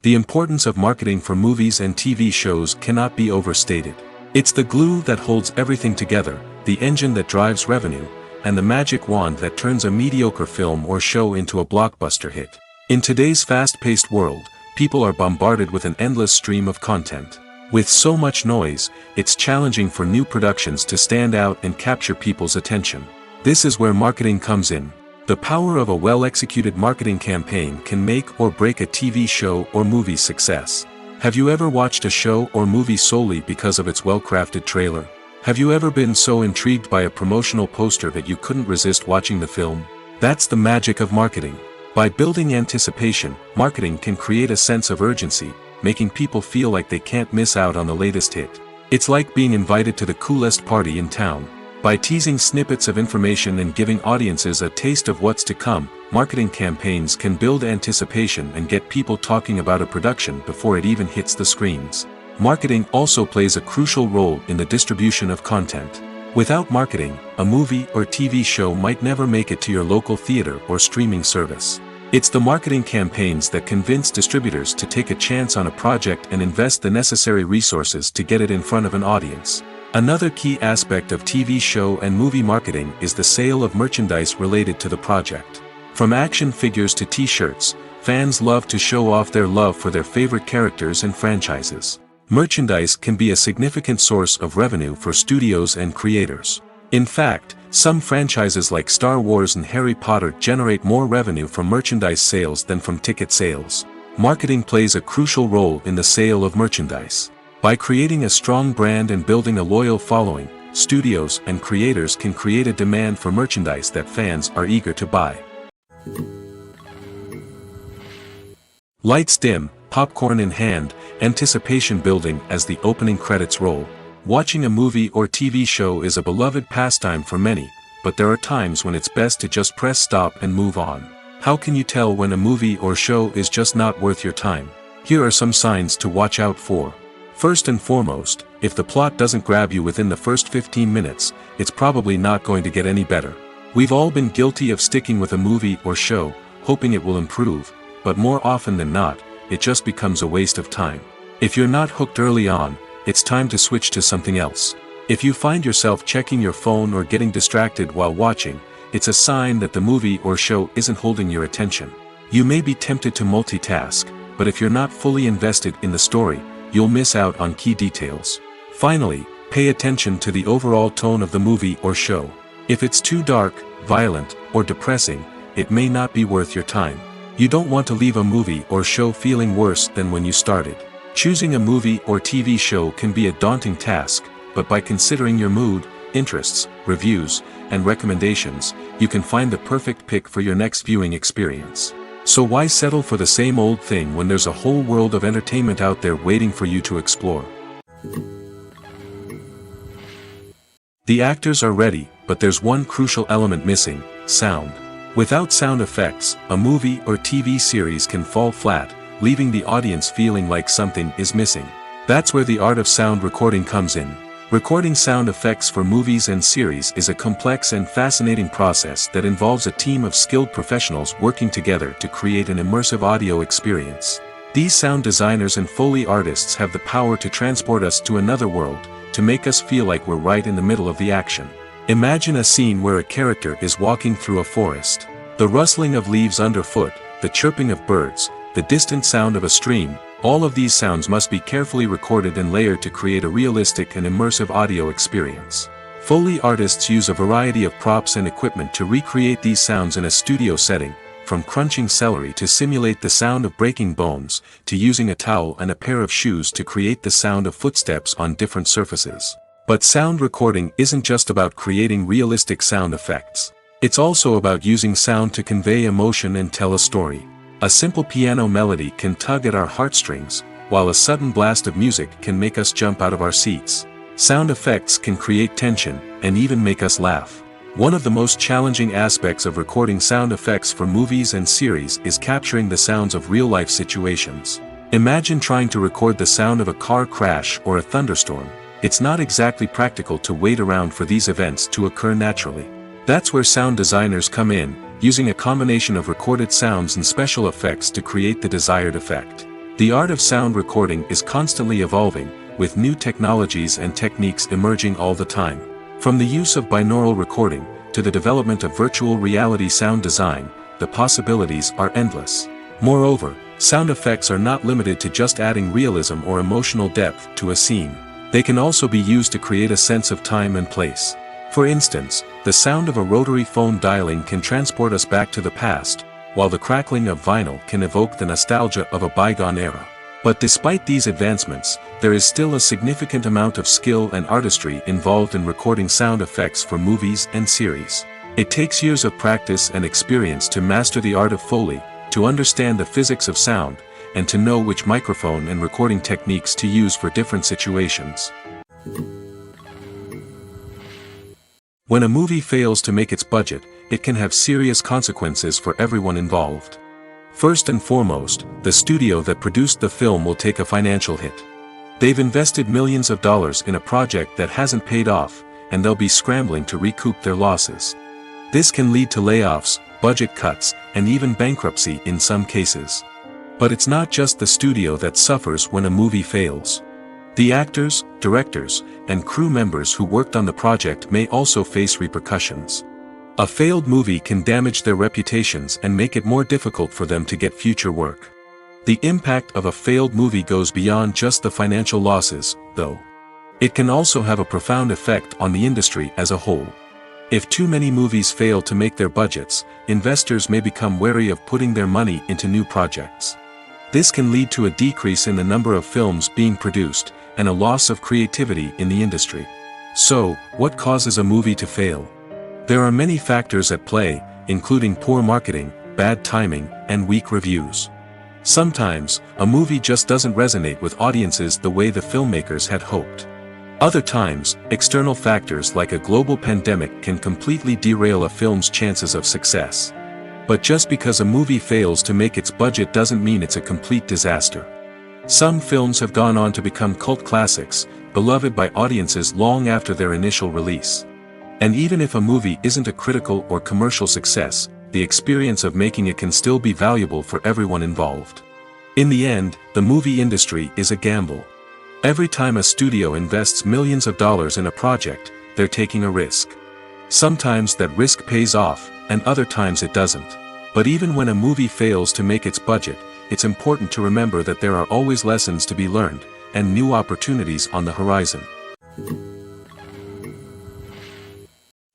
Speaker 1: The importance of marketing for movies and TV shows cannot be overstated. It's the glue that holds everything together, the engine that drives revenue, and the magic wand that turns a mediocre film or show into a blockbuster hit. In today's fast-paced world, people are bombarded with an endless stream of content. With so much noise, it's challenging for new productions to stand out and capture people's attention. This is where marketing comes in. The power of a well-executed marketing campaign can make or break a TV show or movie's success. Have you ever watched a show or movie solely because of its well-crafted trailer? Have you ever been so intrigued by a promotional poster that you couldn't resist watching the film? That's the magic of marketing. By building anticipation, marketing can create a sense of urgency, making people feel like they can't miss out on the latest hit. It's like being invited to the coolest party in town. By teasing snippets of information and giving audiences a taste of what's to come, marketing campaigns can build anticipation and get people talking about a production before it even hits the screens. Marketing also plays a crucial role in the distribution of content. Without marketing, a movie or TV show might never make it to your local theater or streaming service. It's the marketing campaigns that convince distributors to take a chance on a project and invest the necessary resources to get it in front of an audience. Another key aspect of TV show and movie marketing is the sale of merchandise related to the project. From action figures to t-shirts, fans love to show off their love for their favorite characters and franchises. Merchandise can be a significant source of revenue for studios and creators. In fact, some franchises like Star Wars and Harry Potter generate more revenue from merchandise sales than from ticket sales. Marketing plays a crucial role in the sale of merchandise. By creating a strong brand and building a loyal following, studios and creators can create a demand for merchandise that fans are eager to buy. Lights dim, popcorn in hand, anticipation building as the opening credits roll. Watching a movie or TV show is a beloved pastime for many, but there are times when it's best to just press stop and move on. How can you tell when a movie or show is just not worth your time? Here are some signs to watch out for. First and foremost, if the plot doesn't grab you within the first 15 minutes, it's probably not going to get any better. We've all been guilty of sticking with a movie or show, hoping it will improve, but more often than not, it just becomes a waste of time. If you're not hooked early on, it's time to switch to something else. If you find yourself checking your phone or getting distracted while watching, it's a sign that the movie or show isn't holding your attention. You may be tempted to multitask, but if you're not fully invested in the story, you'll miss out on key details. Finally, pay attention to the overall tone of the movie or show. If it's too dark, violent, or depressing, it may not be worth your time. You don't want to leave a movie or show feeling worse than when you started. Choosing a movie or TV show can be a daunting task, but by considering your mood, interests, reviews, and recommendations, you can find the perfect pick for your next viewing experience. So why settle for the same old thing when there's a whole world of entertainment out there waiting for you to explore? The actors are ready, but there's one crucial element missing: sound. Without sound effects, a movie or TV series can fall flat, leaving the audience feeling like something is missing. That's where the art of sound recording comes in. Recording sound effects for movies and series is a complex and fascinating process that involves a team of skilled professionals working together to create an immersive audio experience. These sound designers and Foley artists have the power to transport us to another world, to make us feel like we're right in the middle of the action. Imagine a scene where a character is walking through a forest. The rustling of leaves underfoot, the chirping of birds, the distant sound of a stream, all of these sounds must be carefully recorded and layered to create a realistic and immersive audio experience. Foley artists use a variety of props and equipment to recreate these sounds in a studio setting, from crunching celery to simulate the sound of breaking bones, to using a towel and a pair of shoes to create the sound of footsteps on different surfaces. But sound recording isn't just about creating realistic sound effects. It's also about using sound to convey emotion and tell a story. A simple piano melody can tug at our heartstrings, while a sudden blast of music can make us jump out of our seats. Sound effects can create tension, and even make us laugh. One of the most challenging aspects of recording sound effects for movies and series is capturing the sounds of real-life situations. Imagine trying to record the sound of a car crash or a thunderstorm. It's not exactly practical to wait around for these events to occur naturally. That's where sound designers come in, using a combination of recorded sounds and special effects to create the desired effect. The art of sound recording is constantly evolving, with new technologies and techniques emerging all the time. From the use of binaural recording, to the development of virtual reality sound design, the possibilities are endless. Moreover, sound effects are not limited to just adding realism or emotional depth to a scene. They can also be used to create a sense of time and place. For instance, the sound of a rotary phone dialing can transport us back to the past, while the crackling of vinyl can evoke the nostalgia of a bygone era. But despite these advancements, there is still a significant amount of skill and artistry involved in recording sound effects for movies and series. It takes years of practice and experience to master the art of Foley, to understand the physics of sound, and to know which microphone and recording techniques to use for different situations. When a movie fails to make its budget, it can have serious consequences for everyone involved. First and foremost, the studio that produced the film will take a financial hit. They've invested millions of dollars in a project that hasn't paid off, and they'll be scrambling to recoup their losses. This can lead to layoffs, budget cuts, and even bankruptcy in some cases. But it's not just the studio that suffers when a movie fails. The actors, directors, and crew members who worked on the project may also face repercussions. A failed movie can damage their reputations and make it more difficult for them to get future work. The impact of a failed movie goes beyond just the financial losses, though. It can also have a profound effect on the industry as a whole. If too many movies fail to make their budgets, investors may become wary of putting their money into new projects. This can lead to a decrease in the number of films being produced, and a loss of creativity in the industry. So, what causes a movie to fail? There are many factors at play, including poor marketing, bad timing, and weak reviews. Sometimes, a movie just doesn't resonate with audiences the way the filmmakers had hoped. Other times, external factors like a global pandemic can completely derail a film's chances of success. But just because a movie fails to make its budget doesn't mean it's a complete disaster. Some films have gone on to become cult classics, beloved by audiences long after their initial release. And even if a movie isn't a critical or commercial success, the experience of making it can still be valuable for everyone involved. In the end, the movie industry is a gamble. Every time a studio invests millions of dollars in a project, they're taking a risk. Sometimes that risk pays off, and other times it doesn't. But even when a movie fails to make its budget, it's important to remember that there are always lessons to be learned, and new opportunities on the horizon.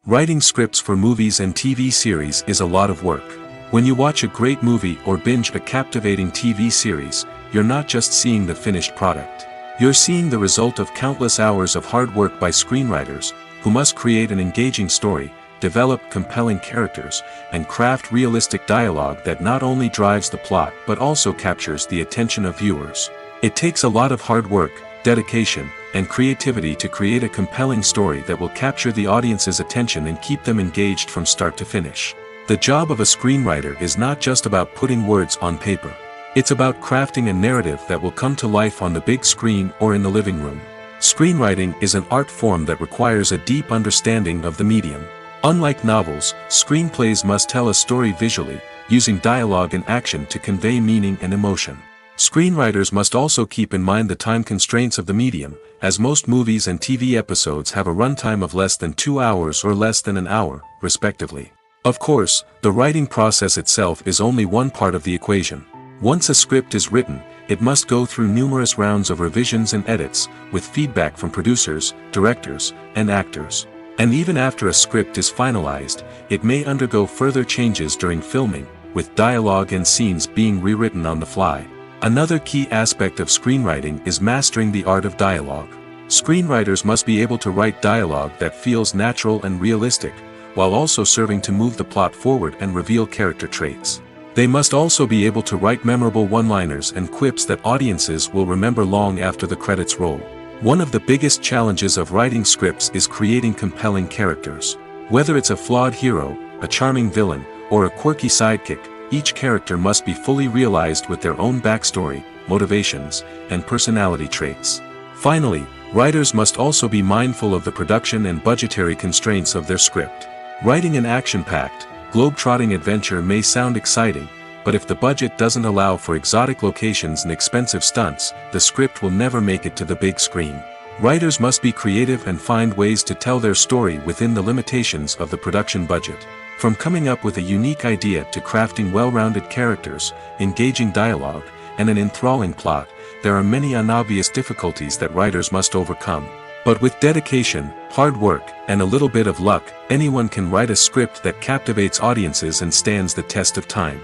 Speaker 1: Writing scripts for movies and TV series is a lot of work. When you watch a great movie or binge a captivating TV series, you're not just seeing the finished product. You're seeing the result of countless hours of hard work by screenwriters, who must create an engaging story, develop compelling characters, and craft realistic dialogue that not only drives the plot but also captures the attention of viewers. It takes a lot of hard work, dedication, and creativity to create a compelling story that will capture the audience's attention and keep them engaged from start to finish. The job of a screenwriter is not just about putting words on paper. It's about crafting a narrative that will come to life on the big screen or in the living room. Screenwriting is an art form that requires a deep understanding of the medium. Unlike novels, screenplays must tell a story visually, using dialogue and action to convey meaning and emotion. Screenwriters must also keep in mind the time constraints of the medium, as most movies and TV episodes have a runtime of less than 2 hours or less than an hour, respectively. Of course, the writing process itself is only one part of the equation. Once a script is written, it must go through numerous rounds of revisions and edits, with feedback from producers, directors, and actors. And even after a script is finalized, it may undergo further changes during filming, with dialogue and scenes being rewritten on the fly. Another key aspect of screenwriting is mastering the art of dialogue. Screenwriters must be able to write dialogue that feels natural and realistic, while also serving to move the plot forward and reveal character traits. They must also be able to write memorable one-liners and quips that audiences will remember long after the credits roll. One of the biggest challenges of writing scripts is creating compelling characters. Whether it's a flawed hero, a charming villain, or a quirky sidekick, each character must be fully realized with their own backstory, motivations, and personality traits. Finally, writers must also be mindful of the production and budgetary constraints of their script. Writing an action-packed, globe-trotting adventure may sound exciting, but if the budget doesn't allow for exotic locations and expensive stunts, the script will never make it to the big screen. Writers must be creative and find ways to tell their story within the limitations of the production budget. From coming up with a unique idea to crafting well-rounded characters, engaging dialogue, and an enthralling plot, there are many unobvious difficulties that writers must overcome. But with dedication, hard work, and a little bit of luck, anyone can write a script that captivates audiences and stands the test of time.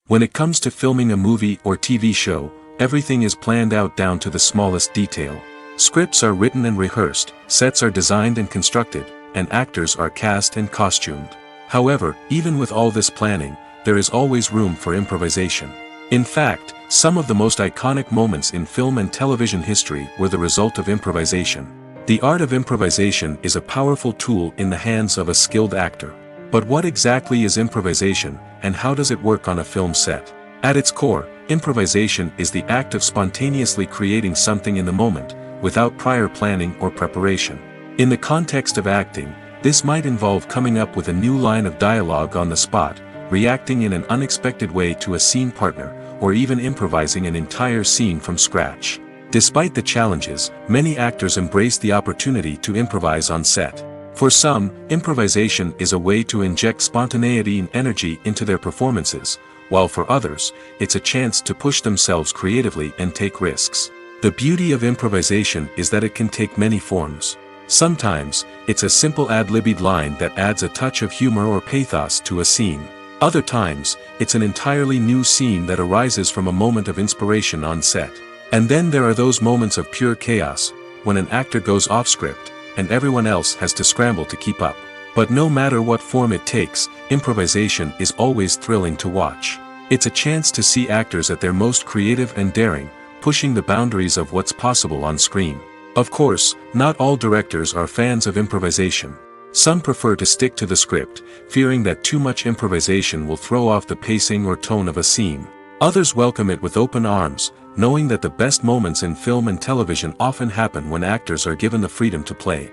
Speaker 1: When it comes to filming a movie or TV show, everything is planned out down to the smallest detail. Scripts are written and rehearsed, sets are designed and constructed, and actors are cast and costumed. However, even with all this planning, there is always room for improvisation. In fact, some of the most iconic moments in film and television history were the result of improvisation. The art of improvisation is a powerful tool in the hands of a skilled actor. But what exactly is improvisation, and how does it work on a film set? At its core, improvisation is the act of spontaneously creating something in the moment, without prior planning or preparation. In the context of acting, this might involve coming up with a new line of dialogue on the spot, reacting in an unexpected way to a scene partner, or even improvising an entire scene from scratch. Despite the challenges, many actors embrace the opportunity to improvise on set. For some, improvisation is a way to inject spontaneity and energy into their performances, while for others, it's a chance to push themselves creatively and take risks. The beauty of improvisation is that it can take many forms. Sometimes, it's a simple ad-libbed line that adds a touch of humor or pathos to a scene. Other times, it's an entirely new scene that arises from a moment of inspiration on set. And then there are those moments of pure chaos, when an actor goes off script, and everyone else has to scramble to keep up. But no matter what form it takes, improvisation is always thrilling to watch. It's a chance to see actors at their most creative and daring, pushing the boundaries of what's possible on screen. Of course, not all directors are fans of improvisation. Some prefer to stick to the script, fearing that too much improvisation will throw off the pacing or tone of a scene. Others welcome it with open arms, knowing that the best moments in film and television often happen when actors are given the freedom to play.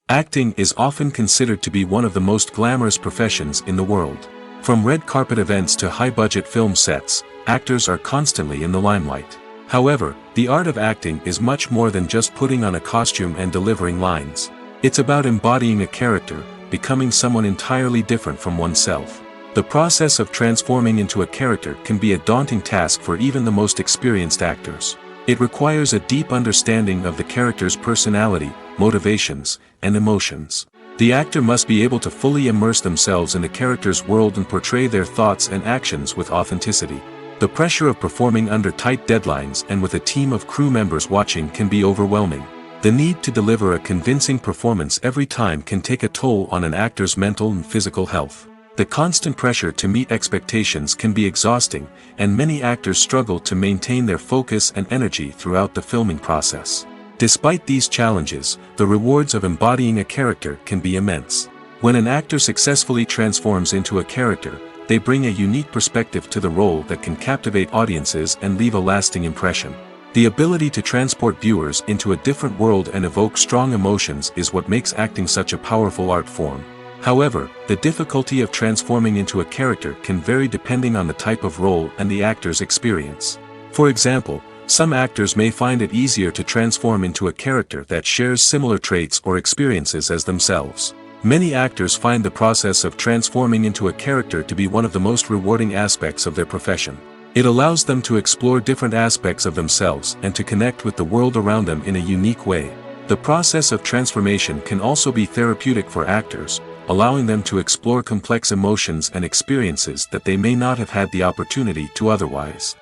Speaker 1: Acting is often considered to be one of the most glamorous professions in the world. From red carpet events to high-budget film sets, actors are constantly in the limelight. However, the art of acting is much more than just putting on a costume and delivering lines. It's about embodying a character, becoming someone entirely different from oneself. The process of transforming into a character can be a daunting task for even the most experienced actors. It requires a deep understanding of the character's personality, motivations, and emotions. The actor must be able to fully immerse themselves in the character's world and portray their thoughts and actions with authenticity. The pressure of performing under tight deadlines and with a team of crew members watching can be overwhelming. The need to deliver a convincing performance every time can take a toll on an actor's mental and physical health. The constant pressure to meet expectations can be exhausting, and many actors struggle to maintain their focus and energy throughout the filming process. Despite these challenges, the rewards of embodying a character can be immense. When an actor successfully transforms into a character, they bring a unique perspective to the role that can captivate audiences and leave a lasting impression. The ability to transport viewers into a different world and evoke strong emotions is what makes acting such a powerful art form. However, the difficulty of transforming into a character can vary depending on the type of role and the actor's experience. For example, some actors may find it easier to transform into a character that shares similar traits or experiences as themselves. Many actors find the process of transforming into a character to be one of the most rewarding aspects of their profession. It allows them to explore different aspects of themselves and to connect with the world around them in a unique way. The process of transformation can also be therapeutic for actors, allowing them to explore complex emotions and experiences that they may not have had the opportunity to otherwise.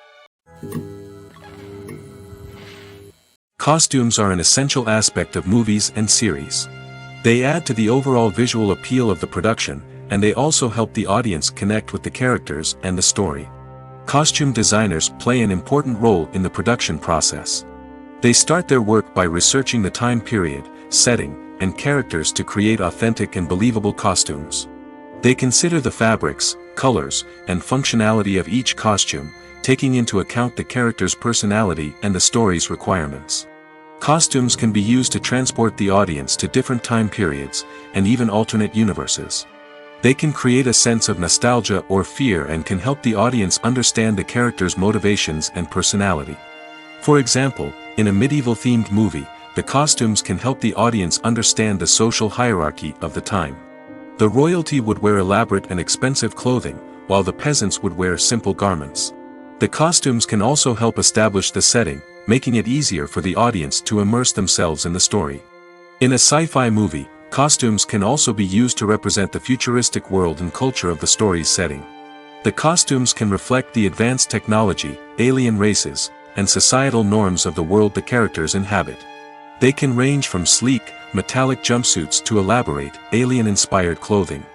Speaker 1: Costumes are an essential aspect of movies and series. They add to the overall visual appeal of the production, and they also help the audience connect with the characters and the story. Costume designers play an important role in the production process. They start their work by researching the time period, setting, and characters to create authentic and believable costumes. They consider the fabrics, colors, and functionality of each costume, taking into account the character's personality and the story's requirements. Costumes can be used to transport the audience to different time periods, and even alternate universes. They can create a sense of nostalgia or fear and can help the audience understand the character's motivations and personality. For example, in a medieval-themed movie, the costumes can help the audience understand the social hierarchy of the time. The royalty would wear elaborate and expensive clothing, while the peasants would wear simple garments. The costumes can also help establish the setting, making it easier for the audience to immerse themselves in the story. In a sci-fi movie, costumes can also be used to represent the futuristic world and culture of the story's setting. The costumes can reflect the advanced technology, alien races, and societal norms of the world the characters inhabit. They can range from sleek, metallic jumpsuits to elaborate, alien-inspired clothing.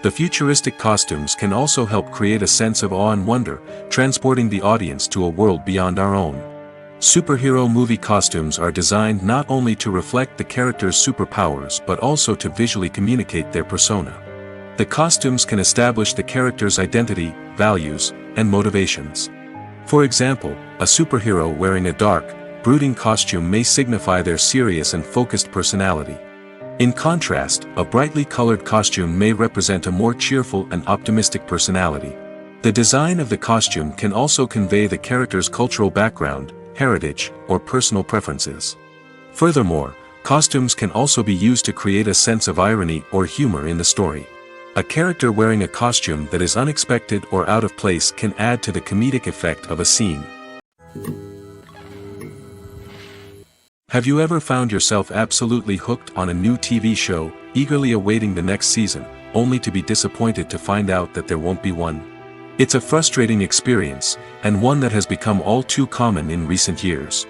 Speaker 1: The futuristic costumes can also help create a sense of awe and wonder, transporting the audience to a world beyond our own. Superhero movie costumes are designed not only to reflect the character's superpowers but also to visually communicate their persona. The costumes can establish the character's identity, values, and motivations. For example, a superhero wearing a dark, brooding costume may signify their serious and focused personality. In contrast, a brightly colored costume may represent a more cheerful and optimistic personality. The design of the costume can also convey the character's cultural background, heritage, or personal preferences. Furthermore, costumes can also be used to create a sense of irony or humor in the story. A character wearing a costume that is unexpected or out of place can add to the comedic effect of a scene. Have you ever found yourself absolutely hooked on a new TV show, eagerly awaiting the next season, only to be disappointed to find out that there won't be one? It's a frustrating experience, and one that has become all too common in recent years.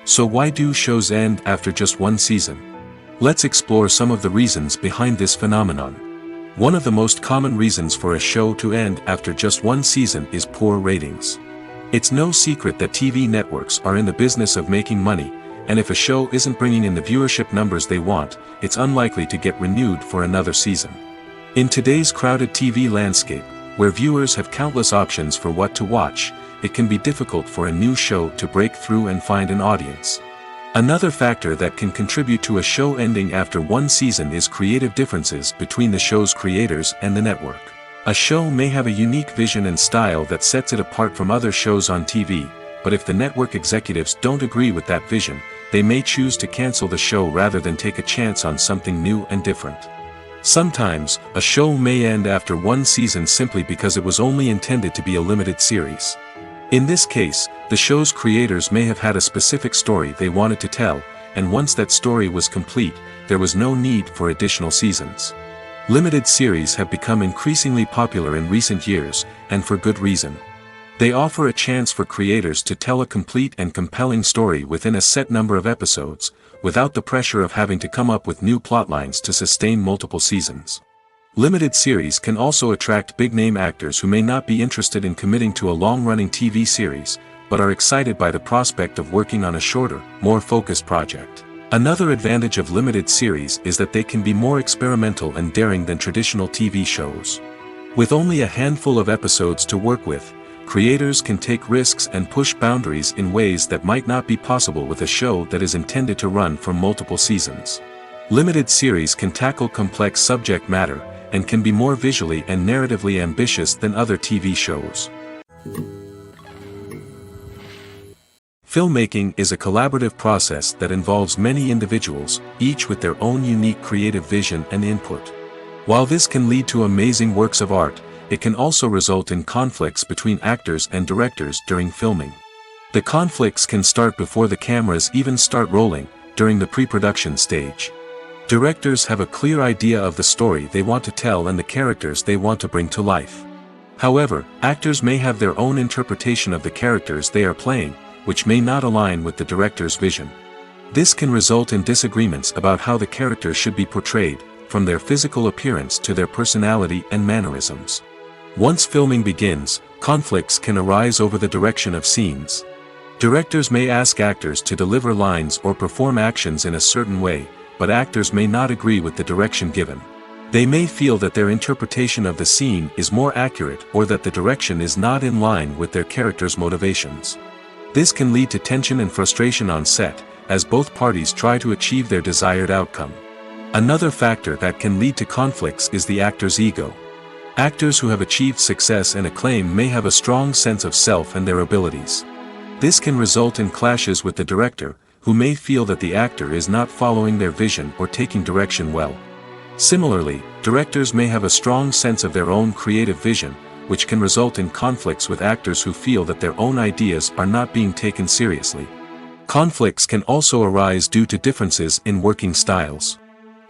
Speaker 1: So why do shows end after just one season? Let's explore some of the reasons behind this phenomenon. One of the most common reasons for a show to end after just one season is poor ratings. It's no secret that TV networks are in the business of making money, and if a show isn't bringing in the viewership numbers they want, it's unlikely to get renewed for another season. In today's crowded TV landscape, where viewers have countless options for what to watch, it can be difficult for a new show to break through and find an audience. Another factor that can contribute to a show ending after one season is creative differences between the show's creators and the network. A show may have a unique vision and style that sets it apart from other shows on TV, but if the network executives don't agree with that vision, they may choose to cancel the show rather than take a chance on something new and different. Sometimes, a show may end after one season simply because it was only intended to be a limited series. In this case, the show's creators may have had a specific story they wanted to tell, and once that story was complete, there was no need for additional seasons. Limited series have become increasingly popular in recent years, and for good reason. They offer a chance for creators to tell a complete and compelling story within a set number of episodes, without the pressure of having to come up with new plotlines to sustain multiple seasons. Limited series can also attract big-name actors who may not be interested in committing to a long-running TV series, but are excited by the prospect of working on a shorter, more focused project. Another advantage of limited series is that they can be more experimental and daring than traditional TV shows. With only a handful of episodes to work with, creators can take risks and push boundaries in ways that might not be possible with a show that is intended to run for multiple seasons. Limited series can tackle complex subject matter, and can be more visually and narratively ambitious than other TV shows. Filmmaking is a collaborative process that involves many individuals, each with their own unique creative vision and input. While this can lead to amazing works of art, it can also result in conflicts between actors and directors during filming. The conflicts can start before the cameras even start rolling, during the pre-production stage. Directors have a clear idea of the story they want to tell and the characters they want to bring to life. However, actors may have their own interpretation of the characters they are playing, which may not align with the director's vision. This can result in disagreements about how the characters should be portrayed, from their physical appearance to their personality and mannerisms. Once filming begins, conflicts can arise over the direction of scenes. Directors may ask actors to deliver lines or perform actions in a certain way, but actors may not agree with the direction given. They may feel that their interpretation of the scene is more accurate or that the direction is not in line with their character's motivations. This can lead to tension and frustration on set, as both parties try to achieve their desired outcome. Another factor that can lead to conflicts is the actor's ego. Actors who have achieved success and acclaim may have a strong sense of self and their abilities. This can result in clashes with the director, who may feel that the actor is not following their vision or taking direction well. Similarly, directors may have a strong sense of their own creative vision, which can result in conflicts with actors who feel that their own ideas are not being taken seriously. Conflicts can also arise due to differences in working styles.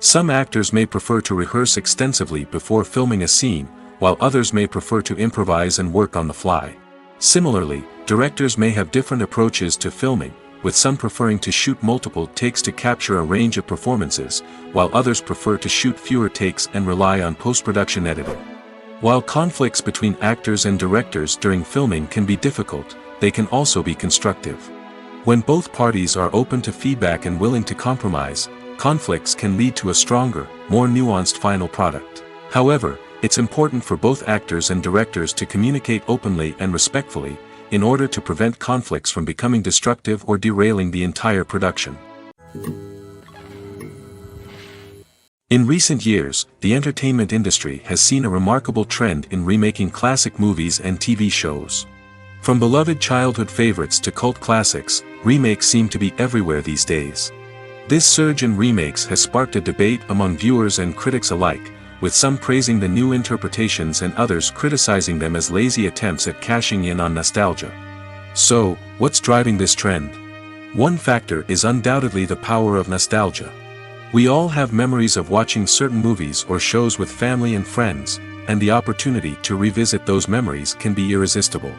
Speaker 1: Some actors may prefer to rehearse extensively before filming a scene, while others may prefer to improvise and work on the fly. Similarly, directors may have different approaches to filming, with some preferring to shoot multiple takes to capture a range of performances, while others prefer to shoot fewer takes and rely on post-production editing. While conflicts between actors and directors during filming can be difficult, they can also be constructive. When both parties are open to feedback and willing to compromise, conflicts can lead to a stronger, more nuanced final product. However, it's important for both actors and directors to communicate openly and respectfully, in order to prevent conflicts from becoming destructive or derailing the entire production. In recent years, the entertainment industry has seen a remarkable trend in remaking classic movies and TV shows. From beloved childhood favorites to cult classics, remakes seem to be everywhere these days. This surge in remakes has sparked a debate among viewers and critics alike, with some praising the new interpretations and others criticizing them as lazy attempts at cashing in on nostalgia. So, what's driving this trend? One factor is undoubtedly the power of nostalgia. We all have memories of watching certain movies or shows with family and friends, and the opportunity to revisit those memories can be irresistible.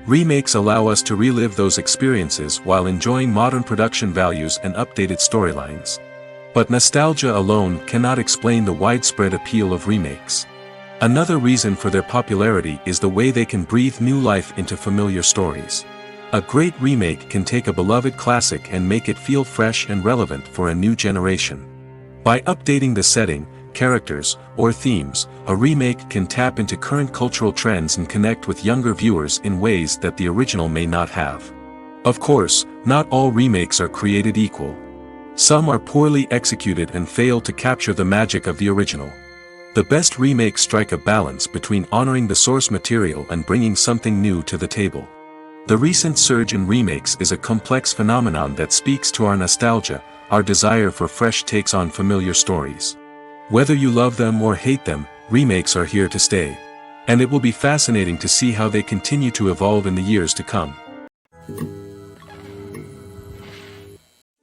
Speaker 1: Remakes allow us to relive those experiences while enjoying modern production values and updated storylines. But nostalgia alone cannot explain the widespread appeal of remakes. Another reason for their popularity is the way they can breathe new life into familiar stories. A great remake can take a beloved classic and make it feel fresh and relevant for a new generation. By updating the setting, characters, or themes, a remake can tap into current cultural trends and connect with younger viewers in ways that the original may not have. Of course, not all remakes are created equal. Some are poorly executed and fail to capture the magic of the original. The best remakes strike a balance between honoring the source material and bringing something new to the table. The recent surge in remakes is a complex phenomenon that speaks to our nostalgia, our desire for fresh takes on familiar stories. Whether you love them or hate them, remakes are here to stay. And it will be fascinating to see how they continue to evolve in the years to come.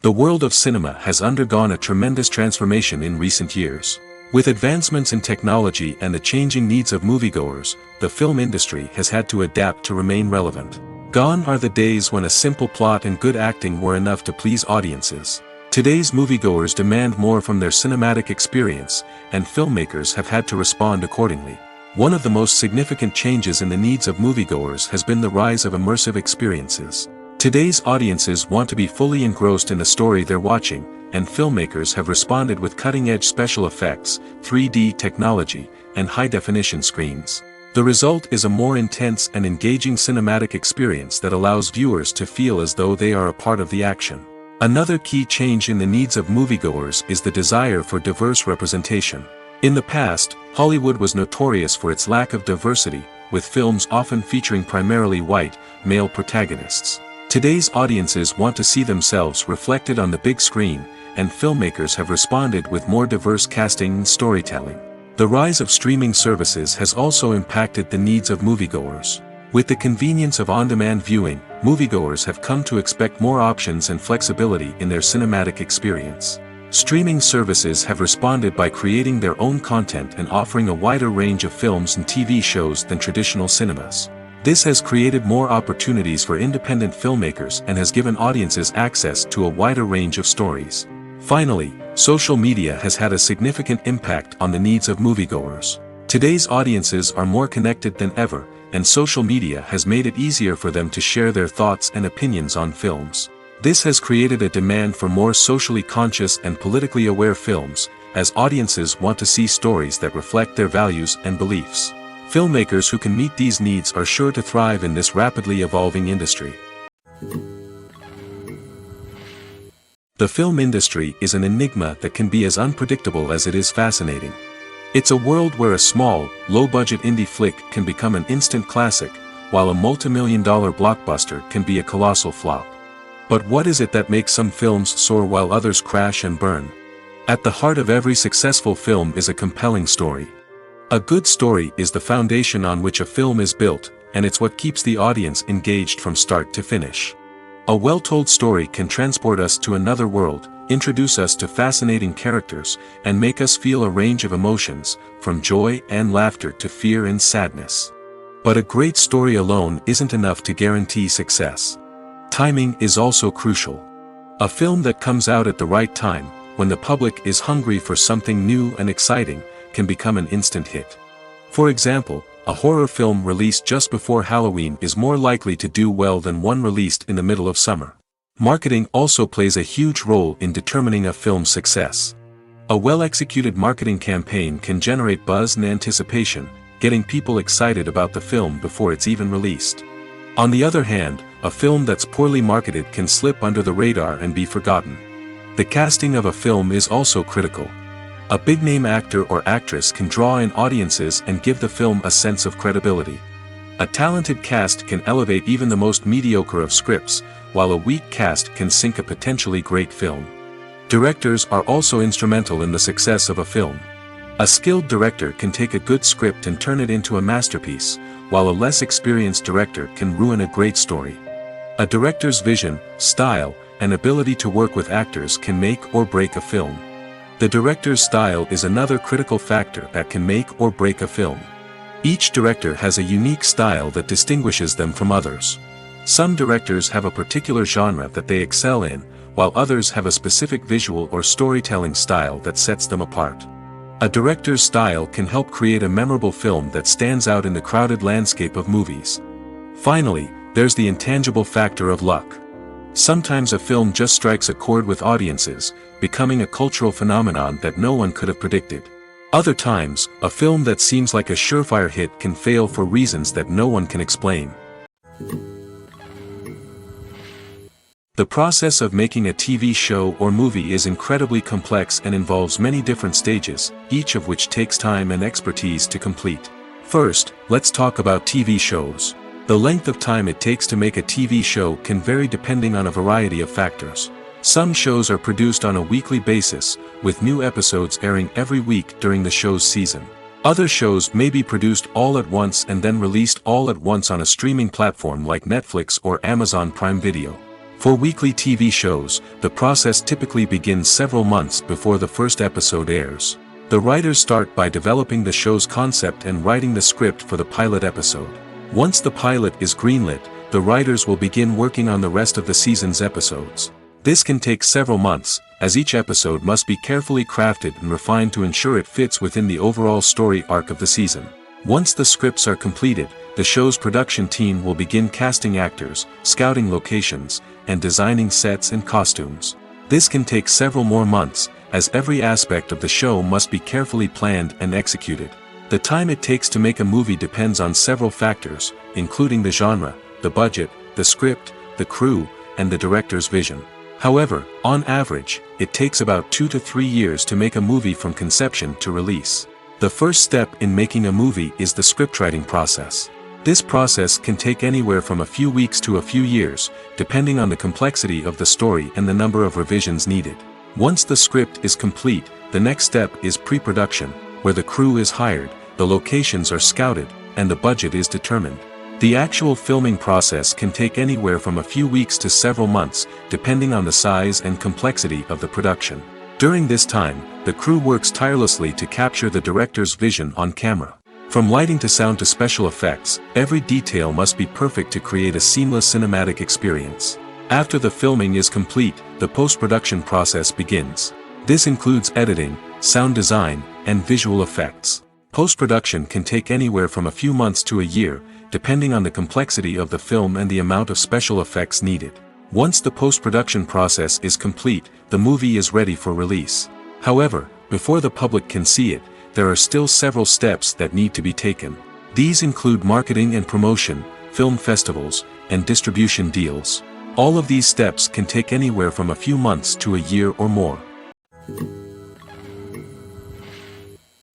Speaker 1: The world of cinema has undergone a tremendous transformation in recent years. With advancements in technology and the changing needs of moviegoers, the film industry has had to adapt to remain relevant. Gone are the days when a simple plot and good acting were enough to please audiences. Today's moviegoers demand more from their cinematic experience, and filmmakers have had to respond accordingly. One of the most significant changes in the needs of moviegoers has been the rise of immersive experiences. Today's audiences want to be fully engrossed in the story they're watching, and filmmakers have responded with cutting-edge special effects, 3D technology, and high-definition screens. The result is a more intense and engaging cinematic experience that allows viewers to feel as though they are a part of the action. Another key change in the needs of moviegoers is the desire for diverse representation. In the past, Hollywood was notorious for its lack of diversity, with films often featuring primarily white, male protagonists. Today's audiences want to see themselves reflected on the big screen, and filmmakers have responded with more diverse casting and storytelling. The rise of streaming services has also impacted the needs of moviegoers. With the convenience of on-demand viewing, moviegoers have come to expect more options and flexibility in their cinematic experience. Streaming services have responded by creating their own content and offering a wider range of films and TV shows than traditional cinemas. This has created more opportunities for independent filmmakers and has given audiences access to a wider range of stories. Finally, social media has had a significant impact on the needs of moviegoers. Today's audiences are more connected than ever, and social media has made it easier for them to share their thoughts and opinions on films. This has created a demand for more socially conscious and politically aware films, as audiences want to see stories that reflect their values and beliefs. Filmmakers who can meet these needs are sure to thrive in this rapidly evolving industry. The film industry is an enigma that can be as unpredictable as it is fascinating. It's a world where a small, low-budget indie flick can become an instant classic, while a multi-million-dollar blockbuster can be a colossal flop. But what is it that makes some films soar while others crash and burn? At the heart of every successful film is a compelling story. A good story is the foundation on which a film is built, and it's what keeps the audience engaged from start to finish. A well-told story can transport us to another world, introduce us to fascinating characters, and make us feel a range of emotions, from joy and laughter to fear and sadness. But a great story alone isn't enough to guarantee success. Timing is also crucial. A film that comes out at the right time, when the public is hungry for something new and exciting, can become an instant hit. For example, a horror film released just before Halloween is more likely to do well than one released in the middle of summer. Marketing also plays a huge role in determining a film's success. A well-executed marketing campaign can generate buzz and anticipation, getting people excited about the film before it's even released. On the other hand, a film that's poorly marketed can slip under the radar and be forgotten. The casting of a film is also critical. A big-name actor or actress can draw in audiences and give the film a sense of credibility. A talented cast can elevate even the most mediocre of scripts, while a weak cast can sink a potentially great film. Directors are also instrumental in the success of a film. A skilled director can take a good script and turn it into a masterpiece, while a less experienced director can ruin a great story. A director's vision, style, and ability to work with actors can make or break a film. The director's style is another critical factor that can make or break a film. Each director has a unique style that distinguishes them from others. Some directors have a particular genre that they excel in, while others have a specific visual or storytelling style that sets them apart. A director's style can help create a memorable film that stands out in the crowded landscape of movies. Finally, there's the intangible factor of luck. Sometimes a film just strikes a chord with audiences, becoming a cultural phenomenon that no one could have predicted. Other times, a film that seems like a surefire hit can fail for reasons that no one can explain. The process of making a TV show or movie is incredibly complex and involves many different stages, each of which takes time and expertise to complete. First, let's talk about TV shows. The length of time it takes to make a TV show can vary depending on a variety of factors. Some shows are produced on a weekly basis, with new episodes airing every week during the show's season. Other shows may be produced all at once and then released all at once on a streaming platform like Netflix or Amazon Prime Video. For weekly TV shows, the process typically begins several months before the first episode airs. The writers start by developing the show's concept and writing the script for the pilot episode. Once the pilot is greenlit, the writers will begin working on the rest of the season's episodes. This can take several months, as each episode must be carefully crafted and refined to ensure it fits within the overall story arc of the season. Once the scripts are completed, the show's production team will begin casting actors, scouting locations, and designing sets and costumes. This can take several more months, as every aspect of the show must be carefully planned and executed. The time it takes to make a movie depends on several factors, including the genre, the budget, the script, the crew, and the director's vision. However, on average, it takes about 2 to 3 years to make a movie from conception to release. The first step in making a movie is the scriptwriting process. This process can take anywhere from a few weeks to a few years, depending on the complexity of the story and the number of revisions needed. Once the script is complete, the next step is pre-production, where the crew is hired, the locations are scouted, and the budget is determined. The actual filming process can take anywhere from a few weeks to several months, depending on the size and complexity of the production. During this time, the crew works tirelessly to capture the director's vision on camera. From lighting to sound to special effects, every detail must be perfect to create a seamless cinematic experience. After the filming is complete, the post-production process begins. This includes editing, sound design, and visual effects. Post-production can take anywhere from a few months to a year, depending on the complexity of the film and the amount of special effects needed. Once the post-production process is complete, the movie is ready for release. However, before the public can see it, there are still several steps that need to be taken. These include marketing and promotion, film festivals, and distribution deals. All of these steps can take anywhere from a few months to a year or more.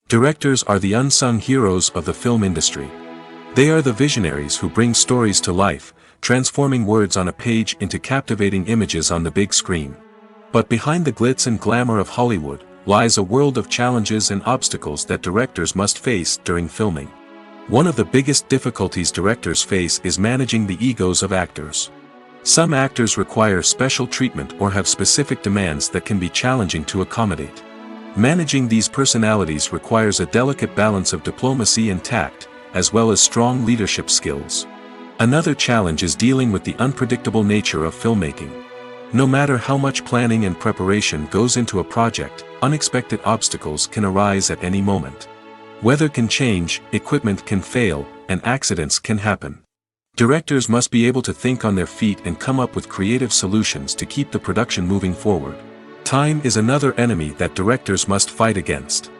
Speaker 1: Directors are the unsung heroes of the film industry. They are the visionaries who bring stories to life, transforming words on a page into captivating images on the big screen. But behind the glitz and glamour of Hollywood, lies a world of challenges and obstacles that directors must face during filming. One of the biggest difficulties directors face is managing the egos of actors. Some actors require special treatment or have specific demands that can be challenging to accommodate. Managing these personalities requires a delicate balance of diplomacy and tact, as well as strong leadership skills. Another challenge is dealing with the unpredictable nature of filmmaking. No matter how much planning and preparation goes into a project, unexpected obstacles can arise at any moment. Weather can change, equipment can fail, and accidents can happen. Directors must be able to think on their feet and come up with creative solutions to keep the production moving forward. Time is another enemy that directors must fight against.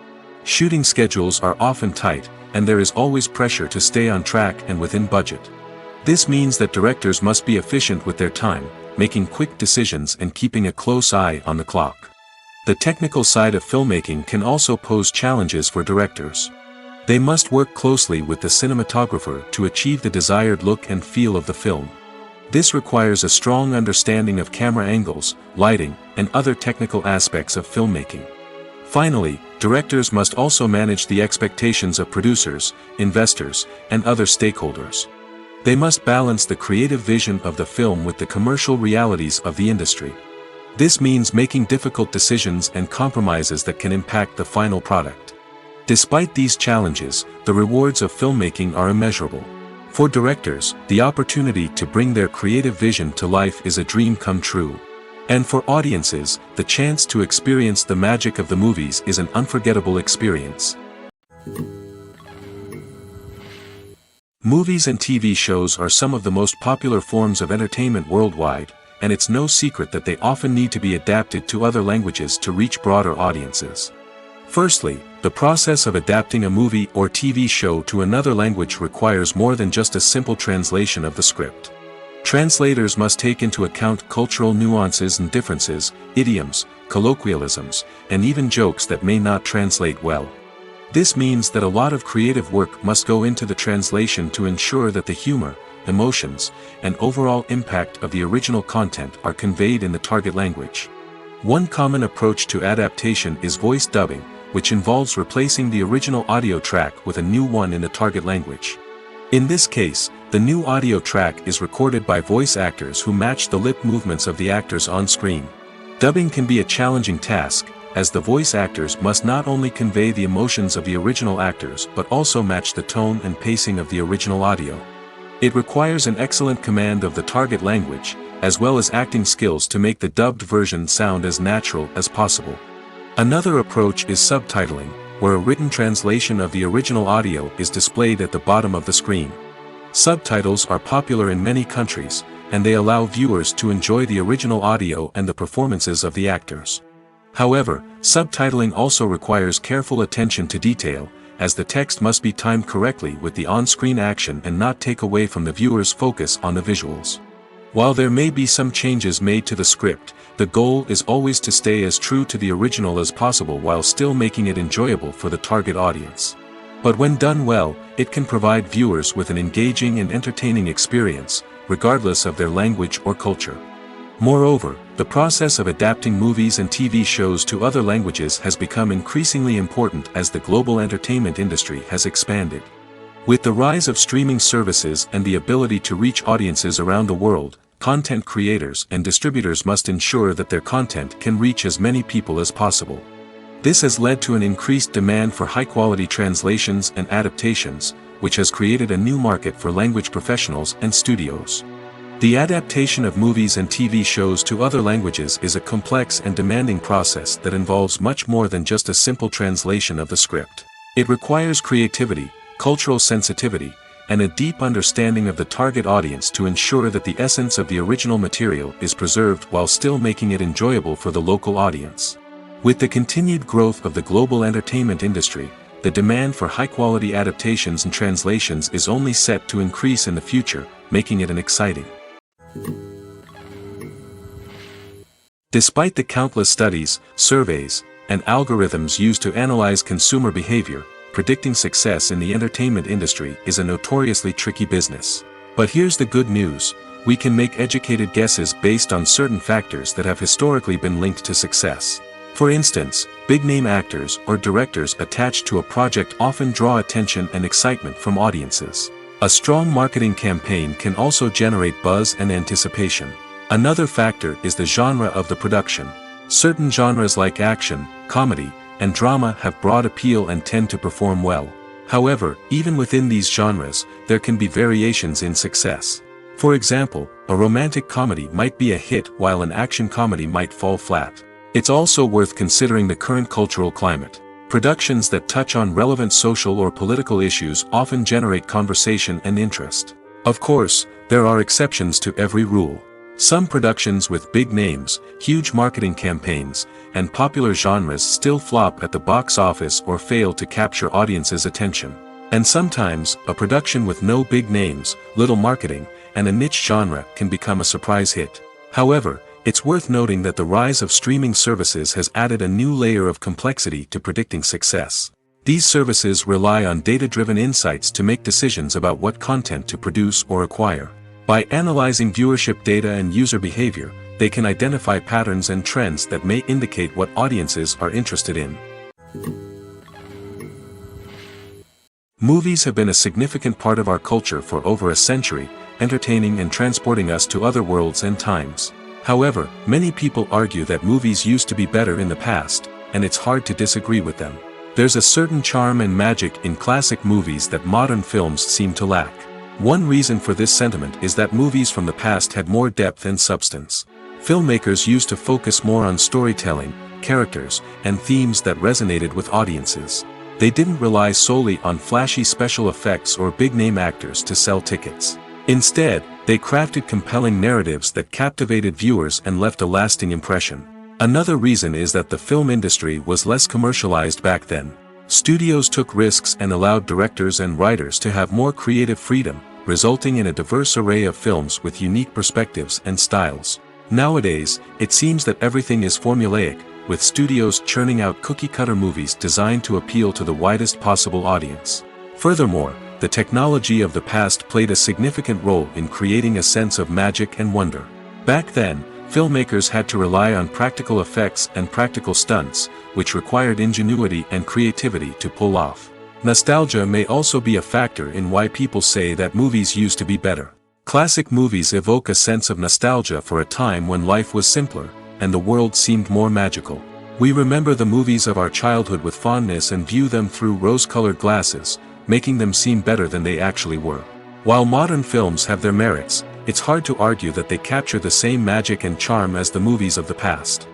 Speaker 1: Shooting schedules are often tight, and there is always pressure to stay on track and within budget. This means that directors must be efficient with their time, making quick decisions and keeping a close eye on the clock. The technical side of filmmaking can also pose challenges for directors. They must work closely with the cinematographer to achieve the desired look and feel of the film. This requires a strong understanding of camera angles, lighting, and other technical aspects of filmmaking. Finally, directors must also manage the expectations of producers, investors, and other stakeholders. They must balance the creative vision of the film with the commercial realities of the industry. This means making difficult decisions and compromises that can impact the final product. Despite these challenges, the rewards of filmmaking are immeasurable. For directors, the opportunity to bring their creative vision to life is a dream come true. And for audiences, the chance to experience the magic of the movies is an unforgettable experience. Movies and TV shows are some of the most popular forms of entertainment worldwide, and it's no secret that they often need to be adapted to other languages to reach broader audiences. Firstly, the process of adapting a movie or TV show to another language requires more than just a simple translation of the script. Translators must take into account cultural nuances and differences, idioms, colloquialisms, and even jokes that may not translate well. This means that a lot of creative work must go into the translation to ensure that the humor, emotions, and overall impact of the original content are conveyed in the target language. One common approach to adaptation is voice dubbing, which involves replacing the original audio track with a new one in the target language. In this case, the new audio track is recorded by voice actors who match the lip movements of the actors on screen. Dubbing can be a challenging task, as the voice actors must not only convey the emotions of the original actors but also match the tone and pacing of the original audio. It requires an excellent command of the target language, as well as acting skills to make the dubbed version sound as natural as possible. Another approach is subtitling, where a written translation of the original audio is displayed at the bottom of the screen. Subtitles are popular in many countries, and they allow viewers to enjoy the original audio and the performances of the actors. However, subtitling also requires careful attention to detail, as the text must be timed correctly with the on-screen action and not take away from the viewer's focus on the visuals. While there may be some changes made to the script, the goal is always to stay as true to the original as possible while still making it enjoyable for the target audience. But when done well, it can provide viewers with an engaging and entertaining experience, regardless of their language or culture. Moreover, the process of adapting movies and TV shows to other languages has become increasingly important as the global entertainment industry has expanded. With the rise of streaming services and the ability to reach audiences around the world, content creators and distributors must ensure that their content can reach as many people as possible. This has led to an increased demand for high-quality translations and adaptations, which has created a new market for language professionals and studios. The adaptation of movies and TV shows to other languages is a complex and demanding process that involves much more than just a simple translation of the script. It requires creativity, cultural sensitivity, and a deep understanding of the target audience to ensure that the essence of the original material is preserved while still making it enjoyable for the local audience. With the continued growth of the global entertainment industry, the demand for high-quality adaptations and translations is only set to increase in the future, making it an exciting. Despite the countless studies, surveys, and algorithms used to analyze consumer behavior, predicting success in the entertainment industry is a notoriously tricky business. But here's the good news: we can make educated guesses based on certain factors that have historically been linked to success. For instance, big-name actors or directors attached to a project often draw attention and excitement from audiences. A strong marketing campaign can also generate buzz and anticipation. Another factor is the genre of the production. Certain genres like action, comedy, and drama have broad appeal and tend to perform well. However, even within these genres, there can be variations in success. For example, a romantic comedy might be a hit while an action comedy might fall flat. It's also worth considering the current cultural climate. Productions that touch on relevant social or political issues often generate conversation and interest. Of course, there are exceptions to every rule. Some productions with big names, huge marketing campaigns, and popular genres still flop at the box office or fail to capture audiences' attention. And sometimes, a production with no big names, little marketing, and a niche genre can become a surprise hit. However, it's worth noting that the rise of streaming services has added a new layer of complexity to predicting success. These services rely on data-driven insights to make decisions about what content to produce or acquire. By analyzing viewership data and user behavior, they can identify patterns and trends that may indicate what audiences are interested in. Movies have been a significant part of our culture for over a century, entertaining and transporting us to other worlds and times. However, many people argue that movies used to be better in the past, and it's hard to disagree with them. There's a certain charm and magic in classic movies that modern films seem to lack. One reason for this sentiment is that movies from the past had more depth and substance. Filmmakers used to focus more on storytelling, characters, and themes that resonated with audiences. They didn't rely solely on flashy special effects or big-name actors to sell tickets. Instead, they crafted compelling narratives that captivated viewers and left a lasting impression. Another reason is that the film industry was less commercialized back then. Studios took risks and allowed directors and writers to have more creative freedom, resulting in a diverse array of films with unique perspectives and styles. Nowadays, it seems that everything is formulaic, with studios churning out cookie-cutter movies designed to appeal to the widest possible audience. Furthermore, the technology of the past played a significant role in creating a sense of magic and wonder. Back then, filmmakers had to rely on practical effects and practical stunts, which required ingenuity and creativity to pull off. Nostalgia may also be a factor in why people say that movies used to be better. Classic movies evoke a sense of nostalgia for a time when life was simpler, and the world seemed more magical. We remember the movies of our childhood with fondness and view them through rose-colored glasses, making them seem better than they actually were. While modern films have their merits, it's hard to argue that they capture the same magic and charm as the movies of the past.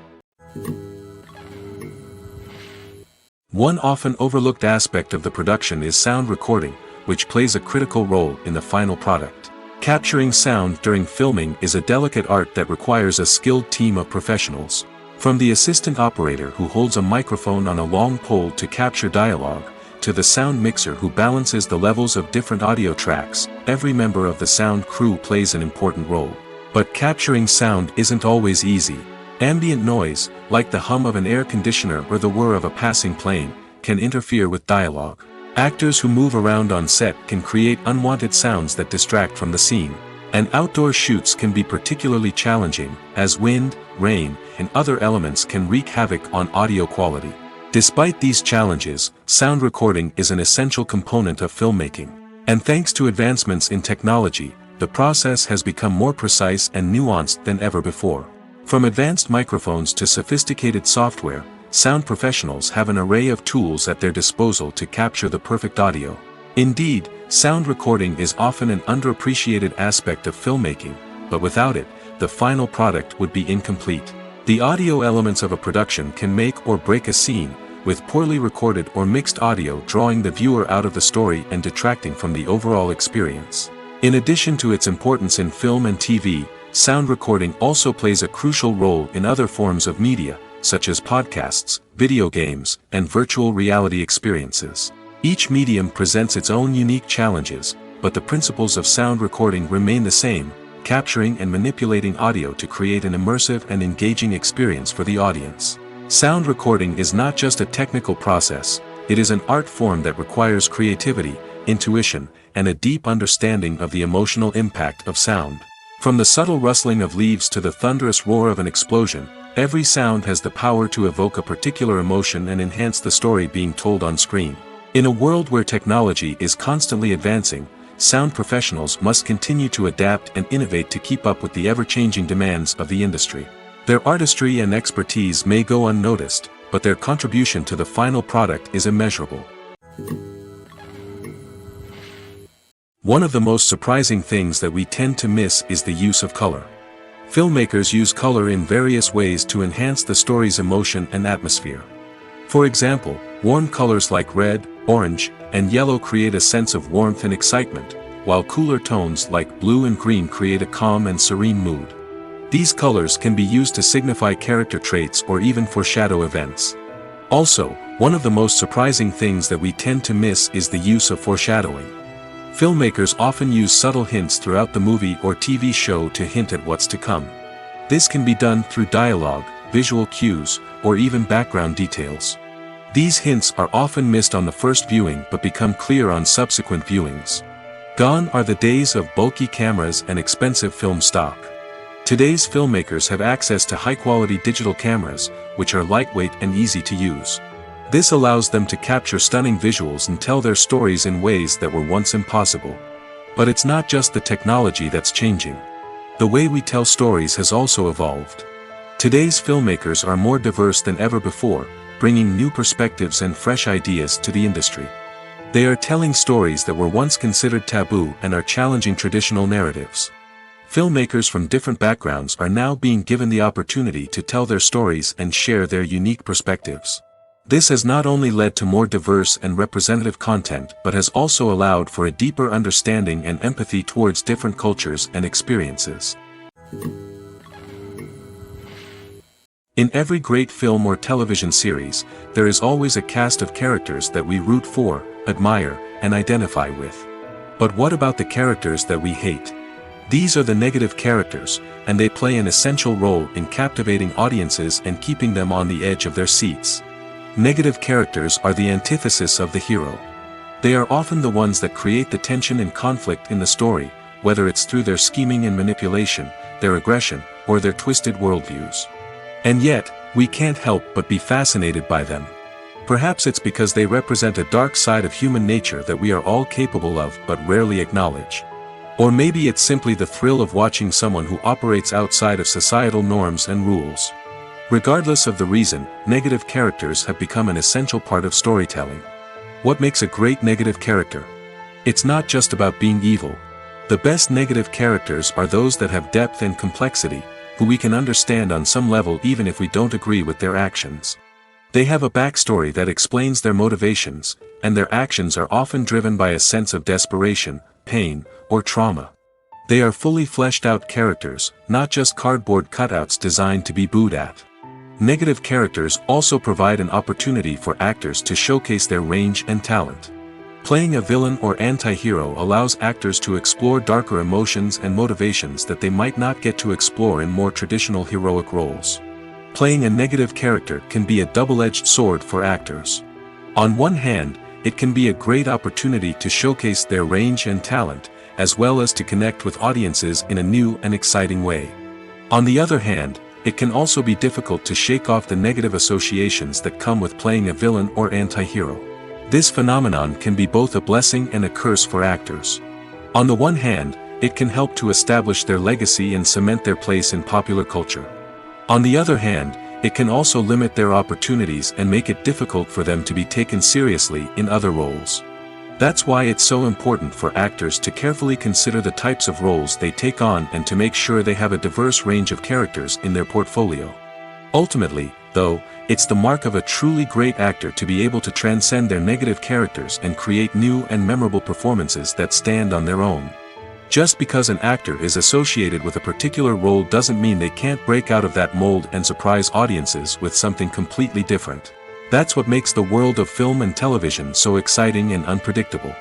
Speaker 1: One often overlooked aspect of the production is sound recording, which plays a critical role in the final product. Capturing sound during filming is a delicate art that requires a skilled team of professionals. From the assistant operator who holds a microphone on a long pole to capture dialogue, to the sound mixer who balances the levels of different audio tracks, every member of the sound crew plays an important role. But capturing sound isn't always easy. Ambient noise, like the hum of an air conditioner or the whir of a passing plane, can interfere with dialogue. Actors who move around on set can create unwanted sounds that distract from the scene. And outdoor shoots can be particularly challenging, as wind, rain, and other elements can wreak havoc on audio quality. Despite these challenges, sound recording is an essential component of filmmaking. And thanks to advancements in technology, the process has become more precise and nuanced than ever before. From advanced microphones to sophisticated software, sound professionals have an array of tools at their disposal to capture the perfect audio. Indeed, sound recording is often an underappreciated aspect of filmmaking, but without it, the final product would be incomplete. The audio elements of a production can make or break a scene, with poorly recorded or mixed audio drawing the viewer out of the story and detracting from the overall experience. In addition to its importance in film and TV, sound recording also plays a crucial role in other forms of media, such as podcasts, video games, and virtual reality experiences. Each medium presents its own unique challenges, but the principles of sound recording remain the same, capturing and manipulating audio to create an immersive and engaging experience for the audience. Sound recording is not just a technical process, it is an art form that requires creativity, intuition, and a deep understanding of the emotional impact of sound. From the subtle rustling of leaves to the thunderous roar of an explosion, every sound has the power to evoke a particular emotion and enhance the story being told on screen. In a world where technology is constantly advancing, sound professionals must continue to adapt and innovate to keep up with the ever-changing demands of the industry. Their artistry and expertise may go unnoticed, but their contribution to the final product is immeasurable. One of the most surprising things that we tend to miss is the use of color. Filmmakers use color in various ways to enhance the story's emotion and atmosphere. For example, warm colors like red, orange, and yellow create a sense of warmth and excitement, while cooler tones like blue and green create a calm and serene mood. These colors can be used to signify character traits or even foreshadow events. Also, one of the most surprising things that we tend to miss is the use of foreshadowing. Filmmakers often use subtle hints throughout the movie or TV show to hint at what's to come. This can be done through dialogue, visual cues, or even background details. These hints are often missed on the first viewing but become clear on subsequent viewings. Gone are the days of bulky cameras and expensive film stock. Today's filmmakers have access to high-quality digital cameras, which are lightweight and easy to use. This allows them to capture stunning visuals and tell their stories in ways that were once impossible. But it's not just the technology that's changing. The way we tell stories has also evolved. Today's filmmakers are more diverse than ever before, bringing new perspectives and fresh ideas to the industry. They are telling stories that were once considered taboo and are challenging traditional narratives. Filmmakers from different backgrounds are now being given the opportunity to tell their stories and share their unique perspectives. This has not only led to more diverse and representative content but has also allowed for a deeper understanding and empathy towards different cultures and experiences. In every great film or television series, there is always a cast of characters that we root for, admire, and identify with. But what about the characters that we hate? These are the negative characters, and they play an essential role in captivating audiences and keeping them on the edge of their seats. Negative characters are the antithesis of the hero. They are often the ones that create the tension and conflict in the story, whether it's through their scheming and manipulation, their aggression, or their twisted worldviews. And yet, we can't help but be fascinated by them. Perhaps it's because they represent a dark side of human nature that we are all capable of but rarely acknowledge. Or maybe it's simply the thrill of watching someone who operates outside of societal norms and rules. Regardless of the reason, negative characters have become an essential part of storytelling. What makes a great negative character? It's not just about being evil. The best negative characters are those that have depth and complexity, who we can understand on some level even if we don't agree with their actions. They have a backstory that explains their motivations, and their actions are often driven by a sense of desperation, pain, or trauma. They are fully fleshed out characters, not just cardboard cutouts designed to be booed at. Negative characters also provide an opportunity for actors to showcase their range and talent. Playing a villain or anti-hero allows actors to explore darker emotions and motivations that they might not get to explore in more traditional heroic roles. Playing a negative character can be a double-edged sword for actors. On one hand, it can be a great opportunity to showcase their range and talent, as well as to connect with audiences in a new and exciting way. On the other hand, it can also be difficult to shake off the negative associations that come with playing a villain or anti-hero. This phenomenon can be both a blessing and a curse for actors. On the one hand, it can help to establish their legacy and cement their place in popular culture. On the other hand, it can also limit their opportunities and make it difficult for them to be taken seriously in other roles. That's why it's so important for actors to carefully consider the types of roles they take on and to make sure they have a diverse range of characters in their portfolio. Ultimately, though, it's the mark of a truly great actor to be able to transcend their negative characters and create new and memorable performances that stand on their own. Just because an actor is associated with a particular role doesn't mean they can't break out of that mold and surprise audiences with something completely different. That's what makes the world of film and television so exciting and unpredictable.